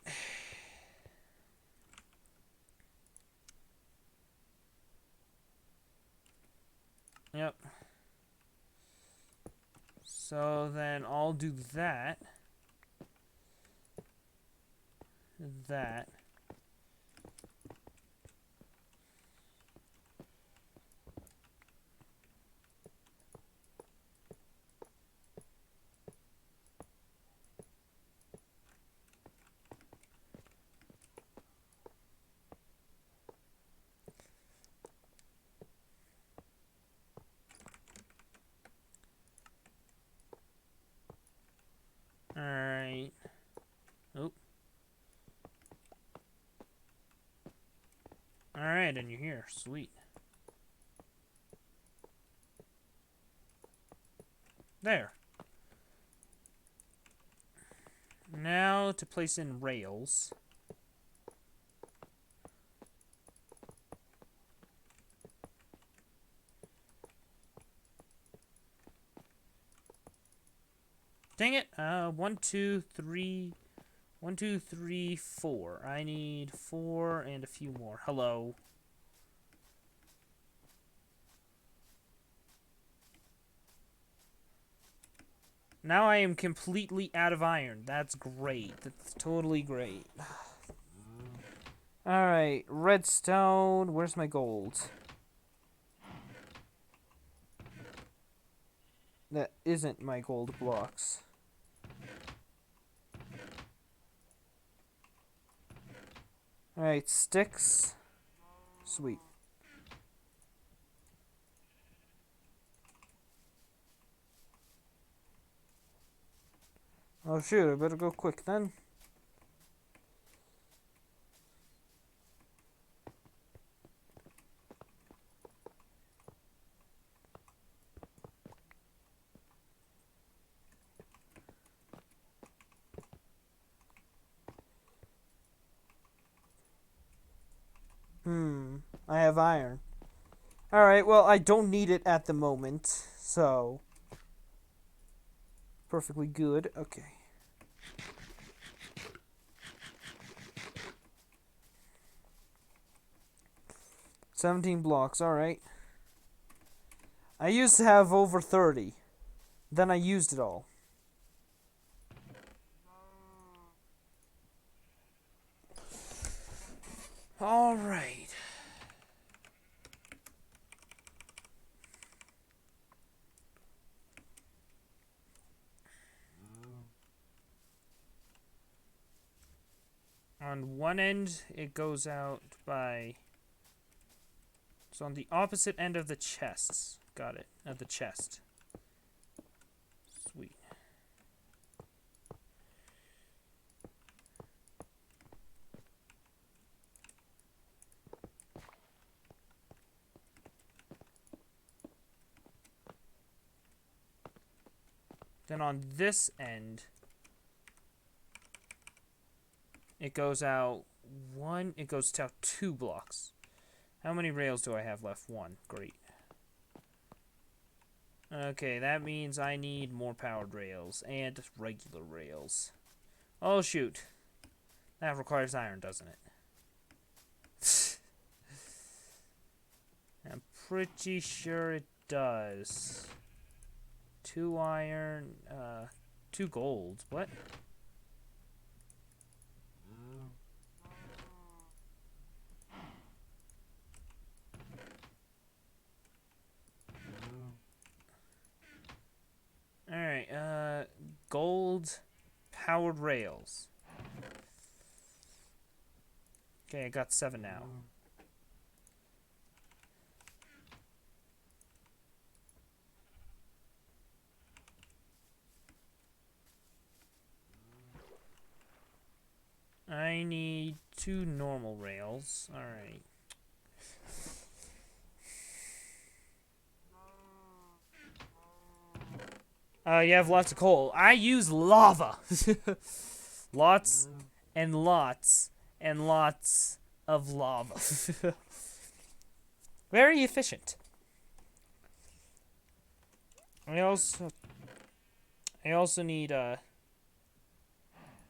Yep. So then I'll do that. That. Alright. Oh. Alright, and you're here. Sweet. There. Now to place in rails. Dang it. 1, 2, 3. 1, 2, 3, 4. I need 4 and a few more. Hello. Now I am completely out of iron. That's great. That's totally great. Alright, redstone. Where's my gold? That isn't my gold blocks. Alright, sticks. Sweet. Oh shoot, I better go quick then. I have iron. Alright, well, I don't need it at the moment, so... Perfectly good. Okay. $17 blocks, alright. I used to have over 30. Then I used it all. Alright. On one end, it goes out by... It's on the opposite end of the chests. Got it. Of the chest. Sweet. Then on this end... It goes out it goes out 2 blocks. How many rails do I have left? 1. Great. Okay, that means I need more powered rails and regular rails. Oh, shoot. That requires iron, doesn't it? I'm pretty sure it does. 2 iron, 2 gold. What? Alright, gold powered rails. Okay, I got 7 now. I need 2 normal rails. Alright. You have lots of coal. I use lava. Lots and lots and lots of lava. Very efficient. I also need a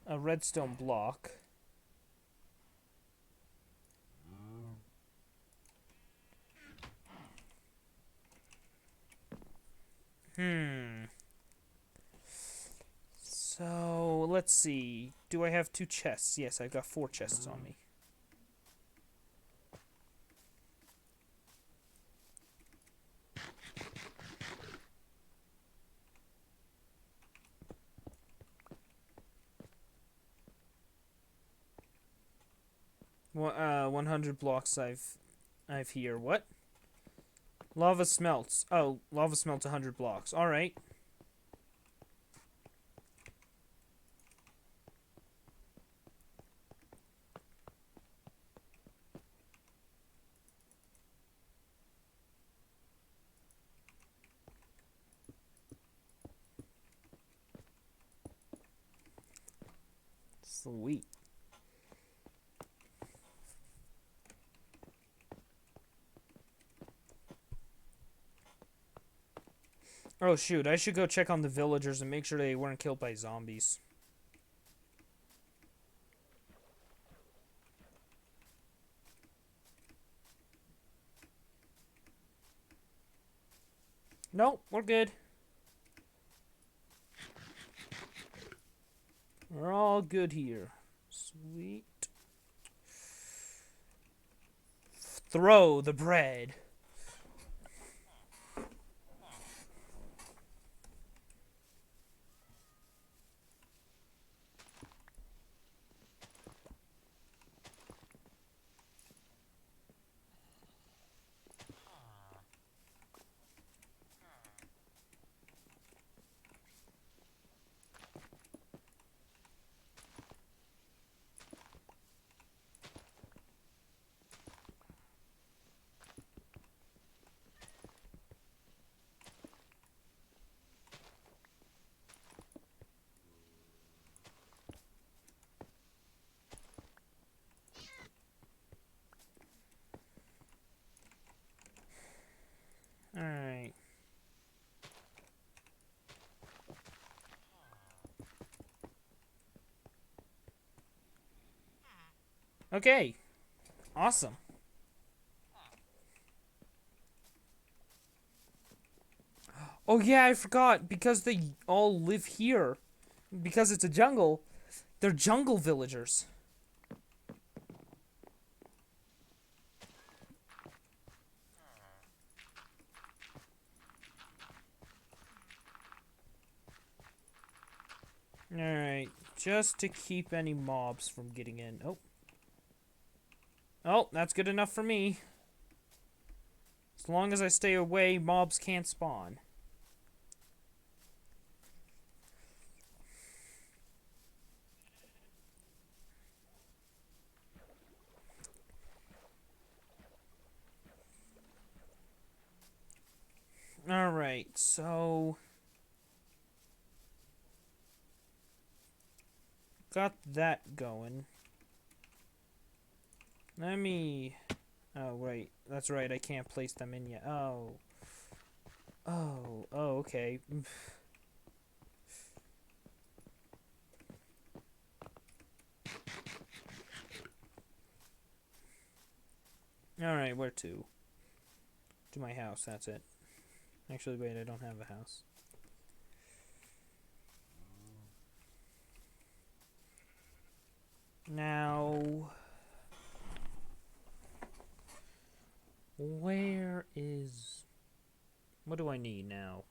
redstone block. So, let's see. Do I have 2 chests? Yes, I've got 4 chests on me. Well, 100 blocks I've here. What? Lava smelts. Oh, lava smelts 100 blocks. All right. Sweet. Oh shoot, I should go check on the villagers and make sure they weren't killed by zombies. Nope, we're good. We're all good here. Sweet. Throw the bread. Alright. Okay. Awesome. Oh yeah, I forgot. Because they all live here. Because it's a jungle. They're jungle villagers. Alright. Just to keep any mobs from getting in. Oh. Oh, that's good enough for me. As long as I stay away, mobs can't spawn. Alright, so... got that going. Let me... Oh, wait. That's right, I can't place them in yet. Oh. Oh, okay. Alright, where to? To my house, that's it. Actually, wait, I don't have a house. Now... where is... what do I need now?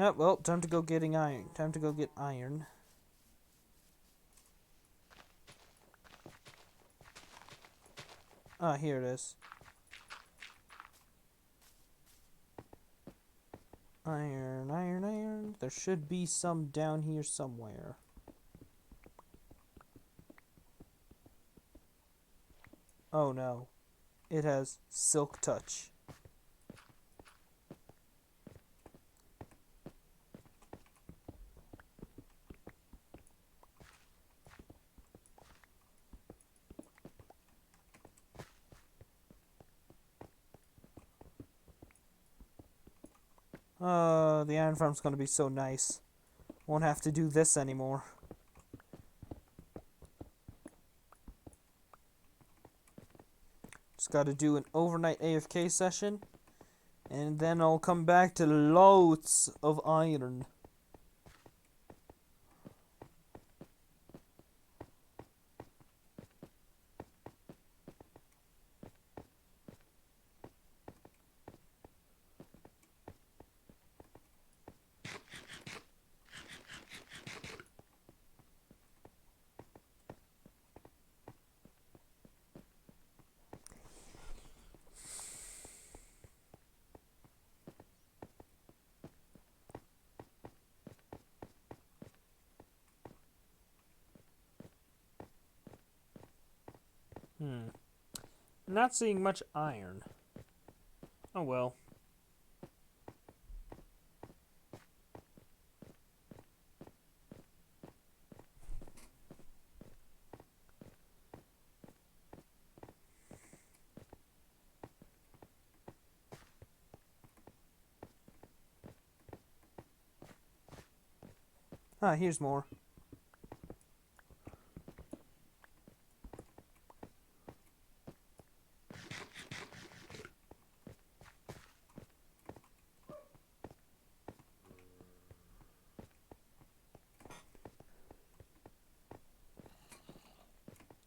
Yeah, well, time to go getting iron. Time to go get iron. Ah, here it is. Iron, iron, iron. There should be some down here somewhere. Oh no. It has silk touch. The iron farm's gonna be so nice. Won't have to do this anymore. Just gotta do an overnight AFK session, and then I'll come back to loads of iron. Not seeing much iron. Oh well. Ah, here's more.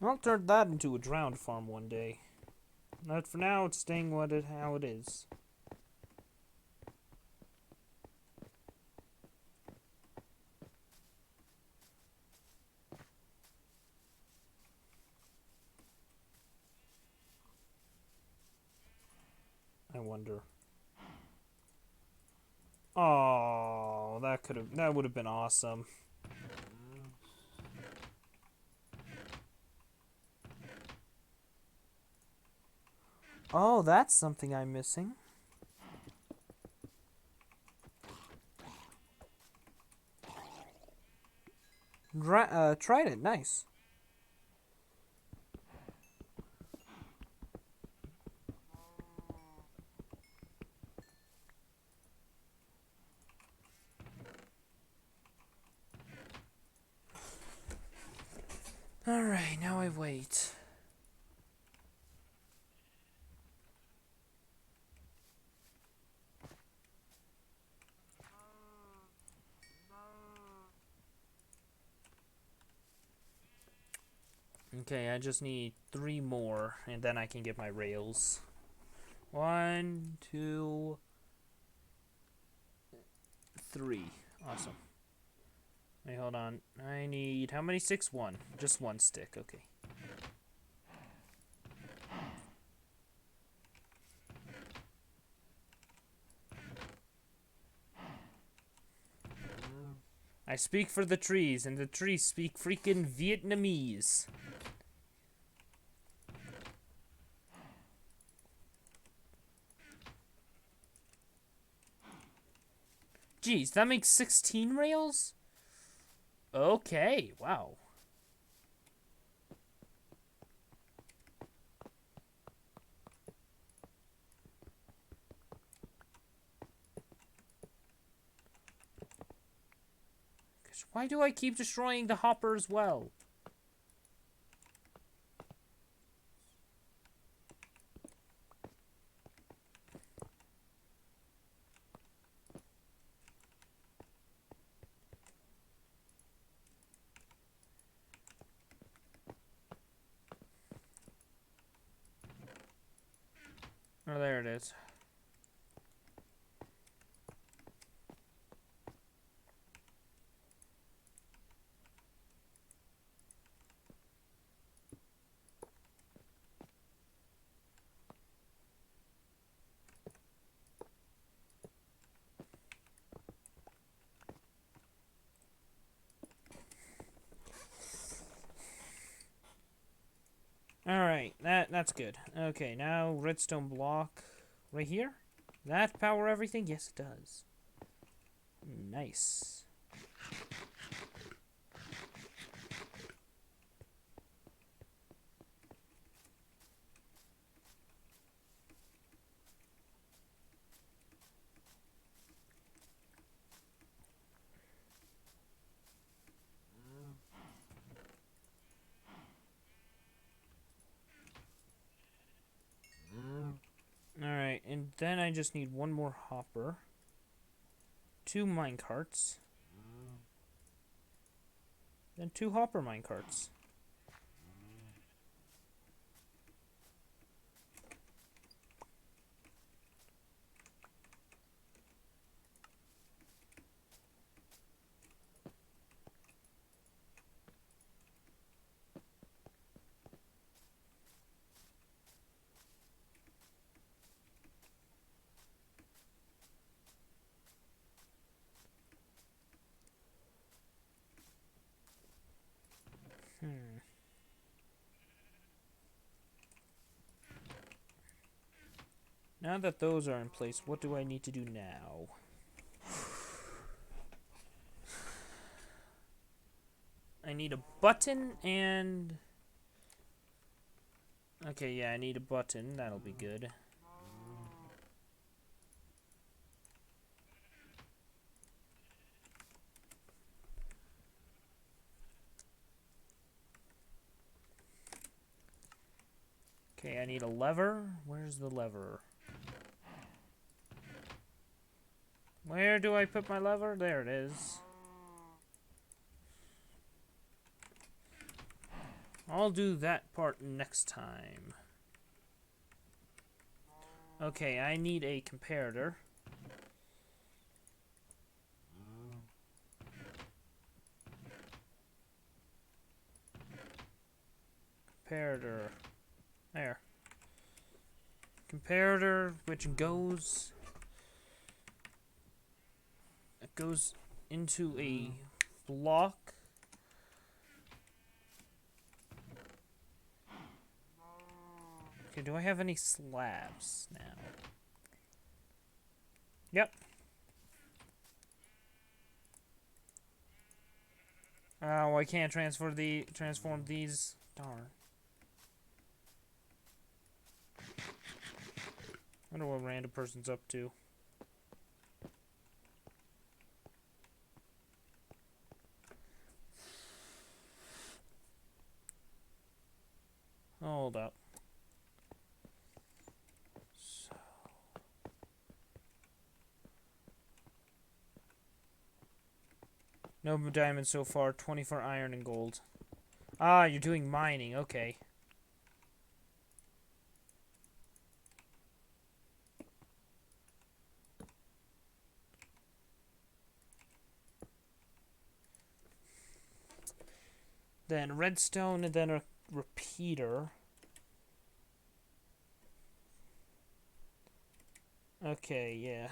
I'll turn that into a drowned farm one day. But for now, it's staying how it is. I wonder. Oh, that would have been awesome. Oh, that's something I'm missing. Trident, nice. Alright, now I wait. Okay, I just need 3 more, and then I can get my rails. 1, 2, 3. Awesome. Wait, hold on. I need... how many sticks? 1. Just 1 stick. Okay. I speak for the trees, and the trees speak freaking Vietnamese. Jeez, that makes 16 rails? Okay, wow. Why do I keep destroying the hopper as well? Oh, there it is. that's good. Okay, now redstone block right here. That power everything? Yes, it does. Nice. Alright, and then I just need one more hopper. 2 minecarts. Then 2 hopper minecarts. Now that those are in place, what do I need to do now? I need a button and... Okay, yeah, I need a button. That'll be good. Okay, I need a lever. Where's the lever? Where do I put my lever? There it is. I'll do that part next time. Okay, I need a comparator. Comparator. There. Comparator, which goes... It goes into a block. Okay, do I have any slabs now? Yep. Oh, I can't transform these. Darn. I wonder what random person's up to. Hold up. So. No diamonds so far, 24 iron and gold. Ah, you're doing mining, okay. Then redstone and then a repeater. Okay, yeah.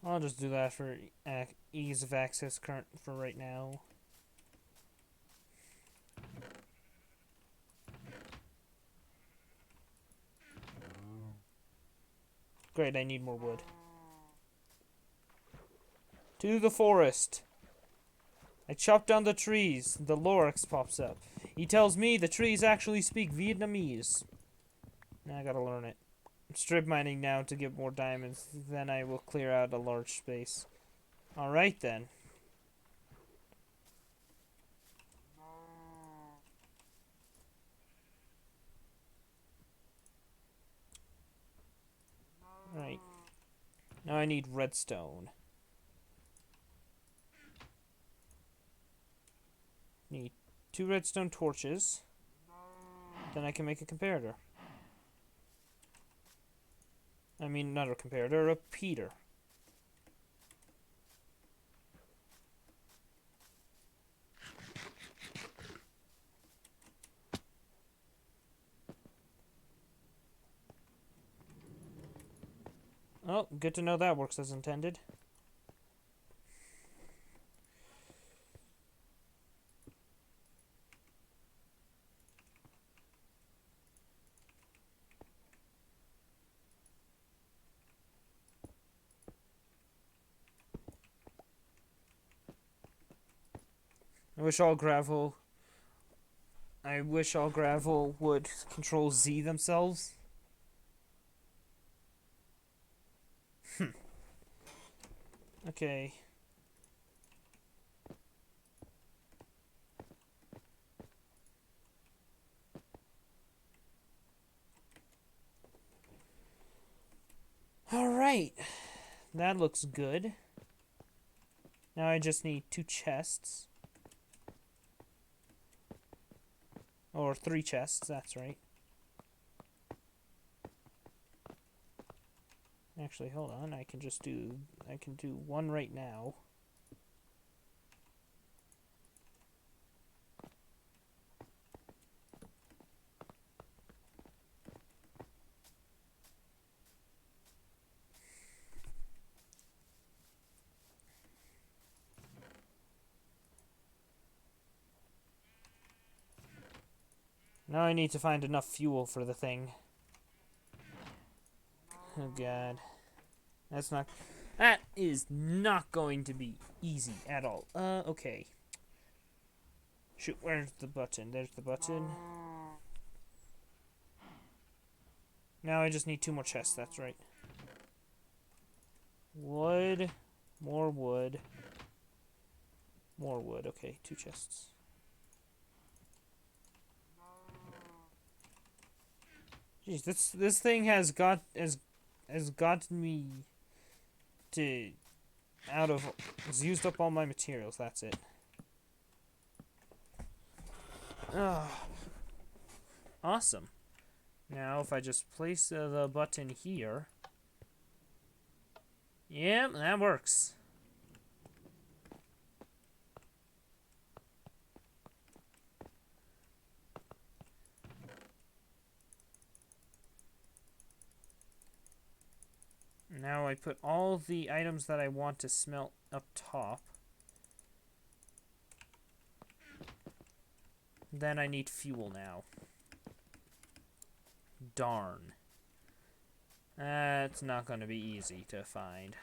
I'll just do that for ease of access current for right now. Great, I need more wood. To the forest. I chop down the trees. The Lorax pops up. He tells me the trees actually speak Vietnamese. Now I gotta learn it. I'm strip mining now to get more diamonds. Then I will clear out a large space. Alright then. Right. Now I need redstone. Need 2 redstone torches. Then I can make a comparator. I mean, not a comparator, a repeater. Oh, good to know that works as intended. I wish all gravel would control Z themselves. Okay. Alright. That looks good. Now I just need 2 chests. Or 3 chests, that's right. Actually, hold on. I can do 1 right now. Now I need to find enough fuel for the thing. Oh god. That is not going to be easy at all. Okay. Shoot, where's the button? There's the button. Now I just need 2 more chests, that's right. Wood. More wood. More wood. Okay, 2 chests. Jeez, this thing has gotten me to it's used up all my materials, that's it. Awesome. Now if I just place the button here. Yep, that works. Now I put all the items that I want to smelt up top. Then I need fuel now. Darn. That's not going to be easy to find.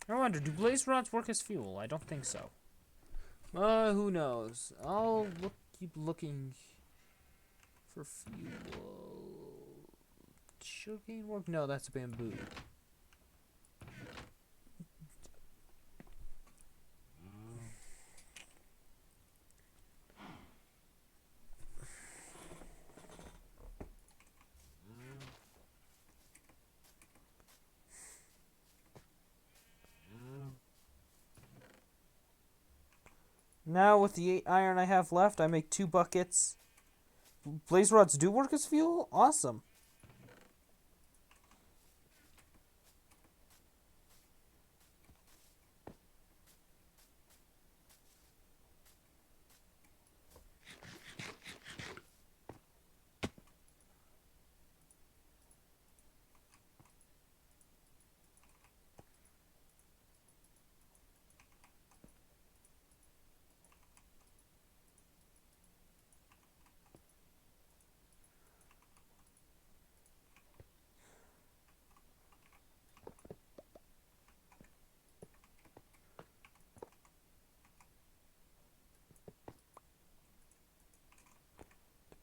I wonder, do blaze rods work as fuel? I don't think so. Who knows? I'll keep looking for fuel. Sugarcane work? No, that's bamboo. Now, with the 8 iron I have left, I make 2 buckets. Blaze rods do work as fuel? Awesome.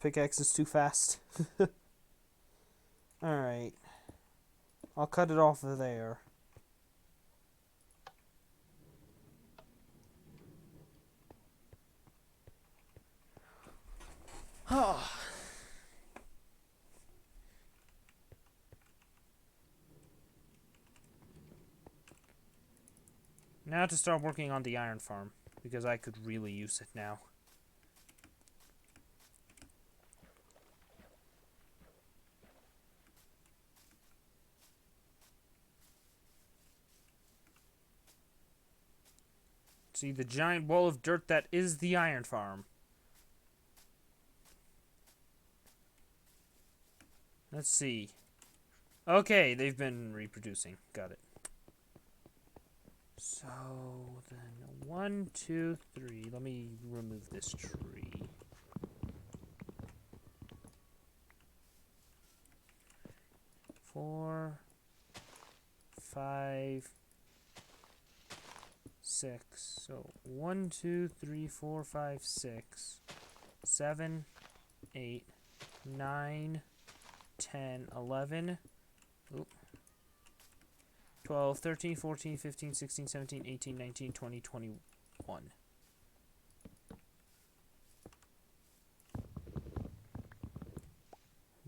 Pickaxe is too fast. Alright. I'll cut it off of there. Now to start working on the iron farm, because I could really use it now. See the giant wall of dirt that is the iron farm. Let's see. Okay, they've been reproducing. Got it. So then 1, 2, 3. Let me remove this tree. 4, 5, 6. So 1, 2, 3, 4, 5, 6, 7, 8, 9, 10, 11. Oop. 12, 13, 14, 15, 16, 17, 18, 19, 20, 21.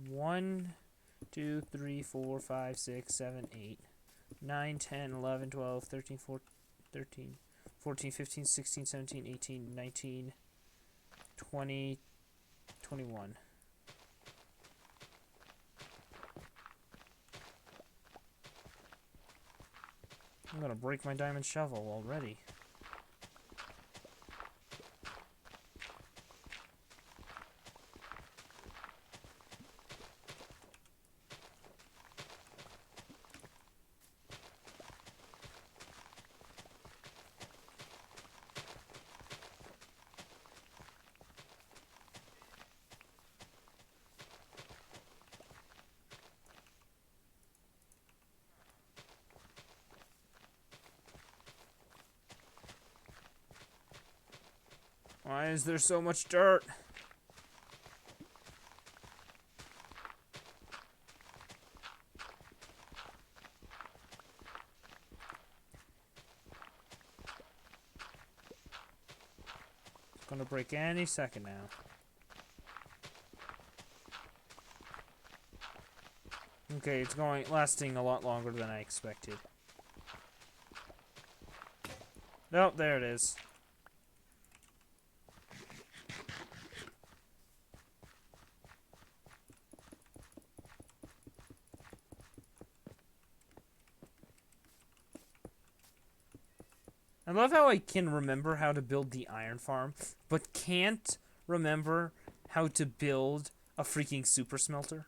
One, 2, 3, 4, 5, 6, 7, 8, 9, 10, 11, 12, 13, 14, 15, 16, 17, 18, 19, 20, 21. I'm gonna break my diamond shovel already. Why is there so much dirt? It's gonna break any second now. Okay, it's lasting a lot longer than I expected. Nope, there it is. I love how I can remember how to build the iron farm, but can't remember how to build a freaking super smelter.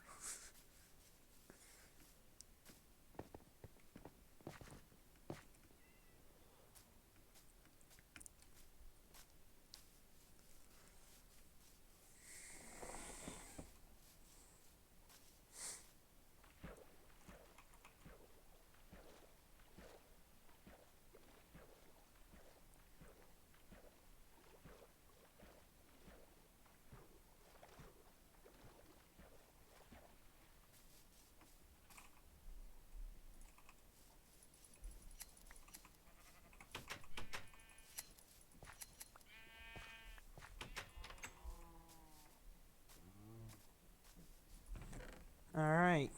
Alright.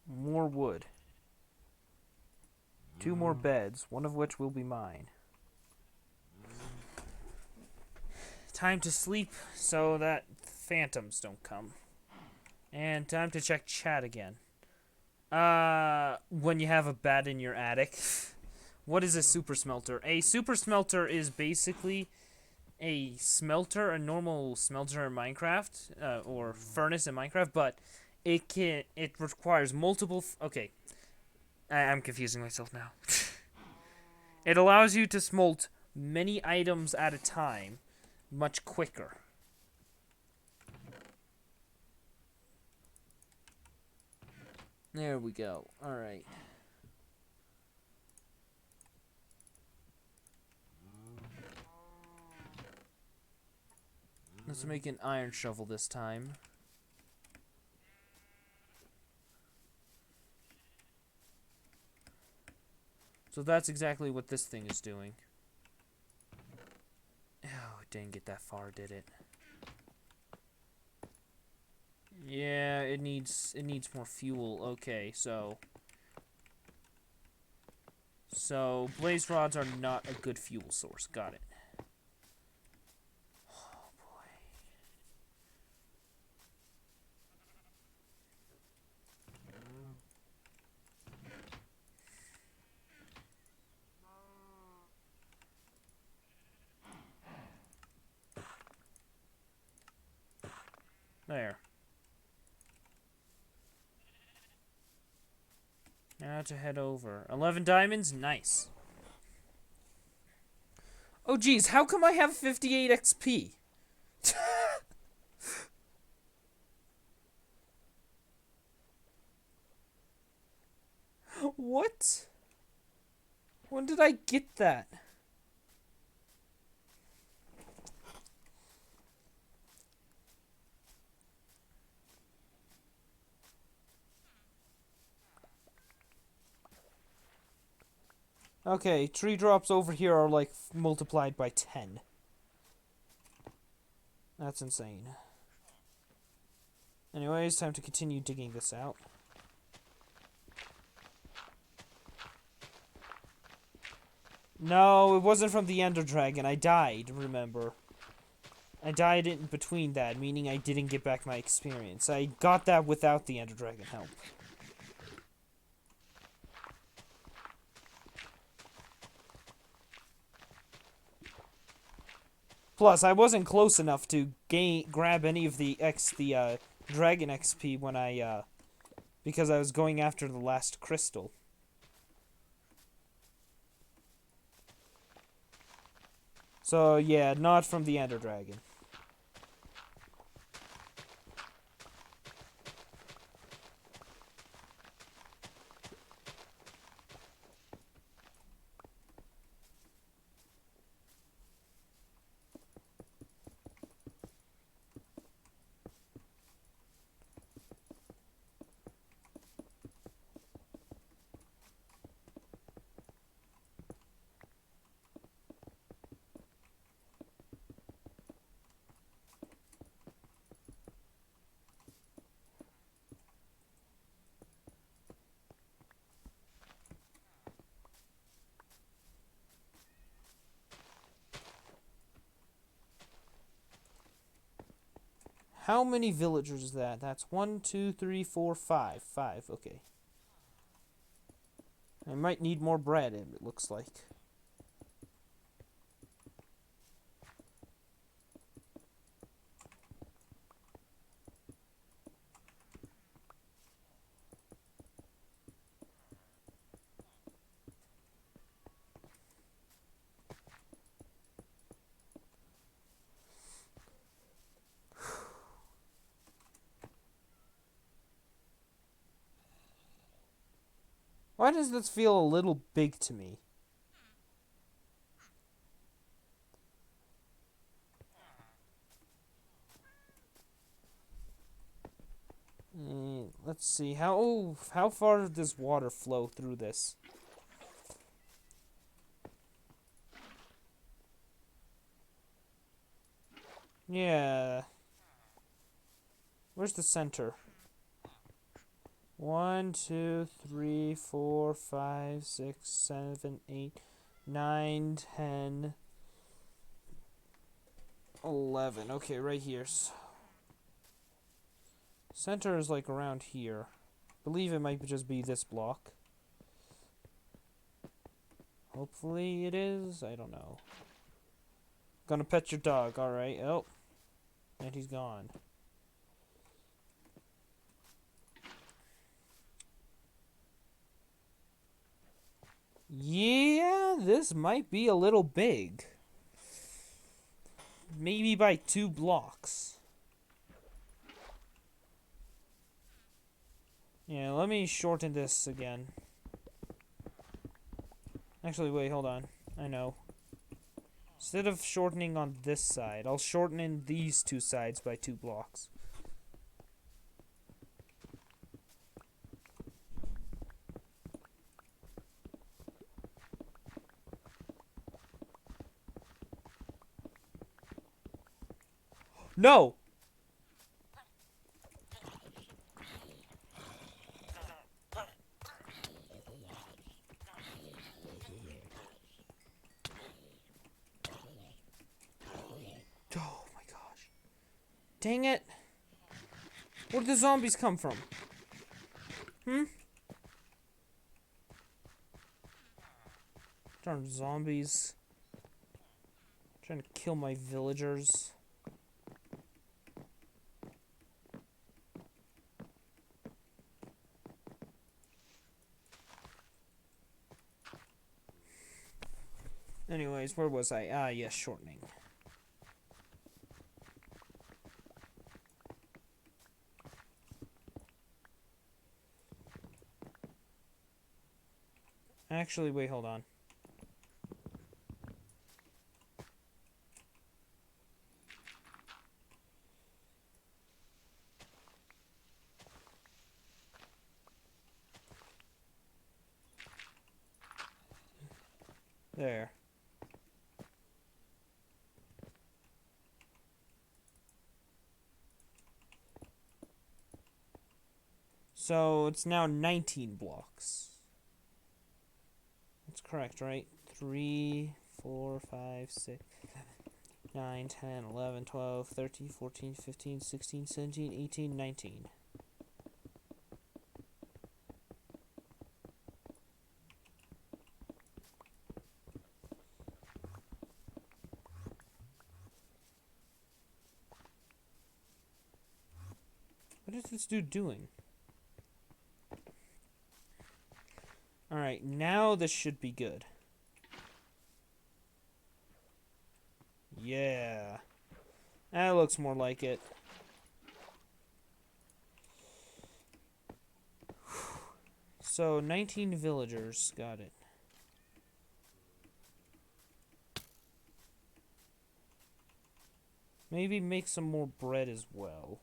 More wood. 2 more beds, one of which will be mine. Time to sleep so that phantoms don't come. And time to check chat again. When you have a bat in your attic. What is a super smelter? A super smelter is basically a smelter, a normal smelter in Minecraft, or furnace in Minecraft, but it requires multiple. Okay, I'm confusing myself now. It allows you to smelt many items at a time, much quicker. There we go. All right. Let's make an iron shovel this time. So that's exactly what this thing is doing. Oh, it didn't get that far, did it? Yeah, it needs more fuel. Okay, so blaze rods are not a good fuel source. Got it. There. Now to head over. 11 diamonds? Nice. Oh, geez. How come I have 58 XP? What? When did I get that? Okay, tree drops over here are like multiplied by 10. That's insane. Anyways, time to continue digging this out. No, it wasn't from the Ender Dragon. I died, remember. I died in between that, meaning I didn't get back my experience. I got that without the Ender Dragon help. Plus, I wasn't close enough to grab any of the Dragon XP when because I was going after the last crystal. So, yeah, not from the Ender Dragon. How many villagers is that? That's 1, 2, 3, 4, 5. 5, okay. I might need more bread, it looks like. Why does this feel a little big to me? Let's see, how far does water flow through this? Yeah. Where's the center? 1, 2, 3, 4, 5, 6, 7, 8, 9, 10, 11. Okay, right here. Center is like around here. Believe it might just be this block. Hopefully it is. I don't know. Gonna pet your dog, alright. Oh. And he's gone. Yeah, this might be a little big. Maybe by 2 blocks. Yeah, let me shorten this again. Actually, wait, hold on. I know. Instead of shortening on this side, I'll shorten in these 2 sides by 2 blocks. No! Oh my gosh. Dang it. Where did the zombies come from? Darn zombies. Trying to kill my villagers. Anyways, where was I? Ah, yes, shortening. Actually, wait, hold on. There. So it's now 19 blocks. That's correct, right? 3, 4, 5, 6, 9, 10, 11, 12, 13, 14, 15, 16, 17, 18, 19. What is this dude doing? Alright, now this should be good. Yeah. That looks more like it. So, 19 villagers. Got it. Maybe make some more bread as well.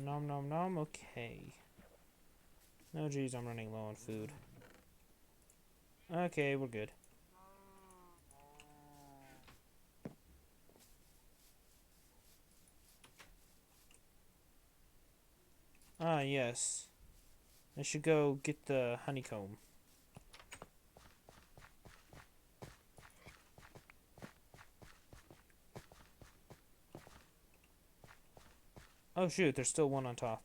Nom nom nom, okay. Oh geez, I'm running low on food. Okay, we're good. Ah, yes. I should go get the honeycomb. Oh shoot, there's still one on top.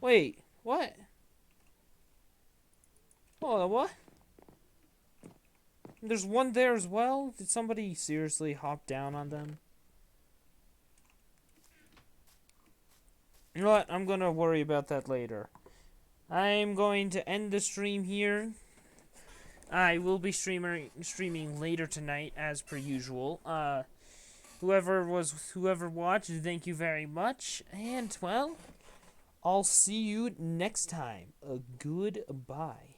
Wait, what? Oh, what? There's one there as well? Did somebody seriously hop down on them? You know what? I'm gonna worry about that later. I'm going to end the stream here. I will be streaming later tonight as per usual. Whoever watched, thank you very much. And well, I'll see you next time. Goodbye.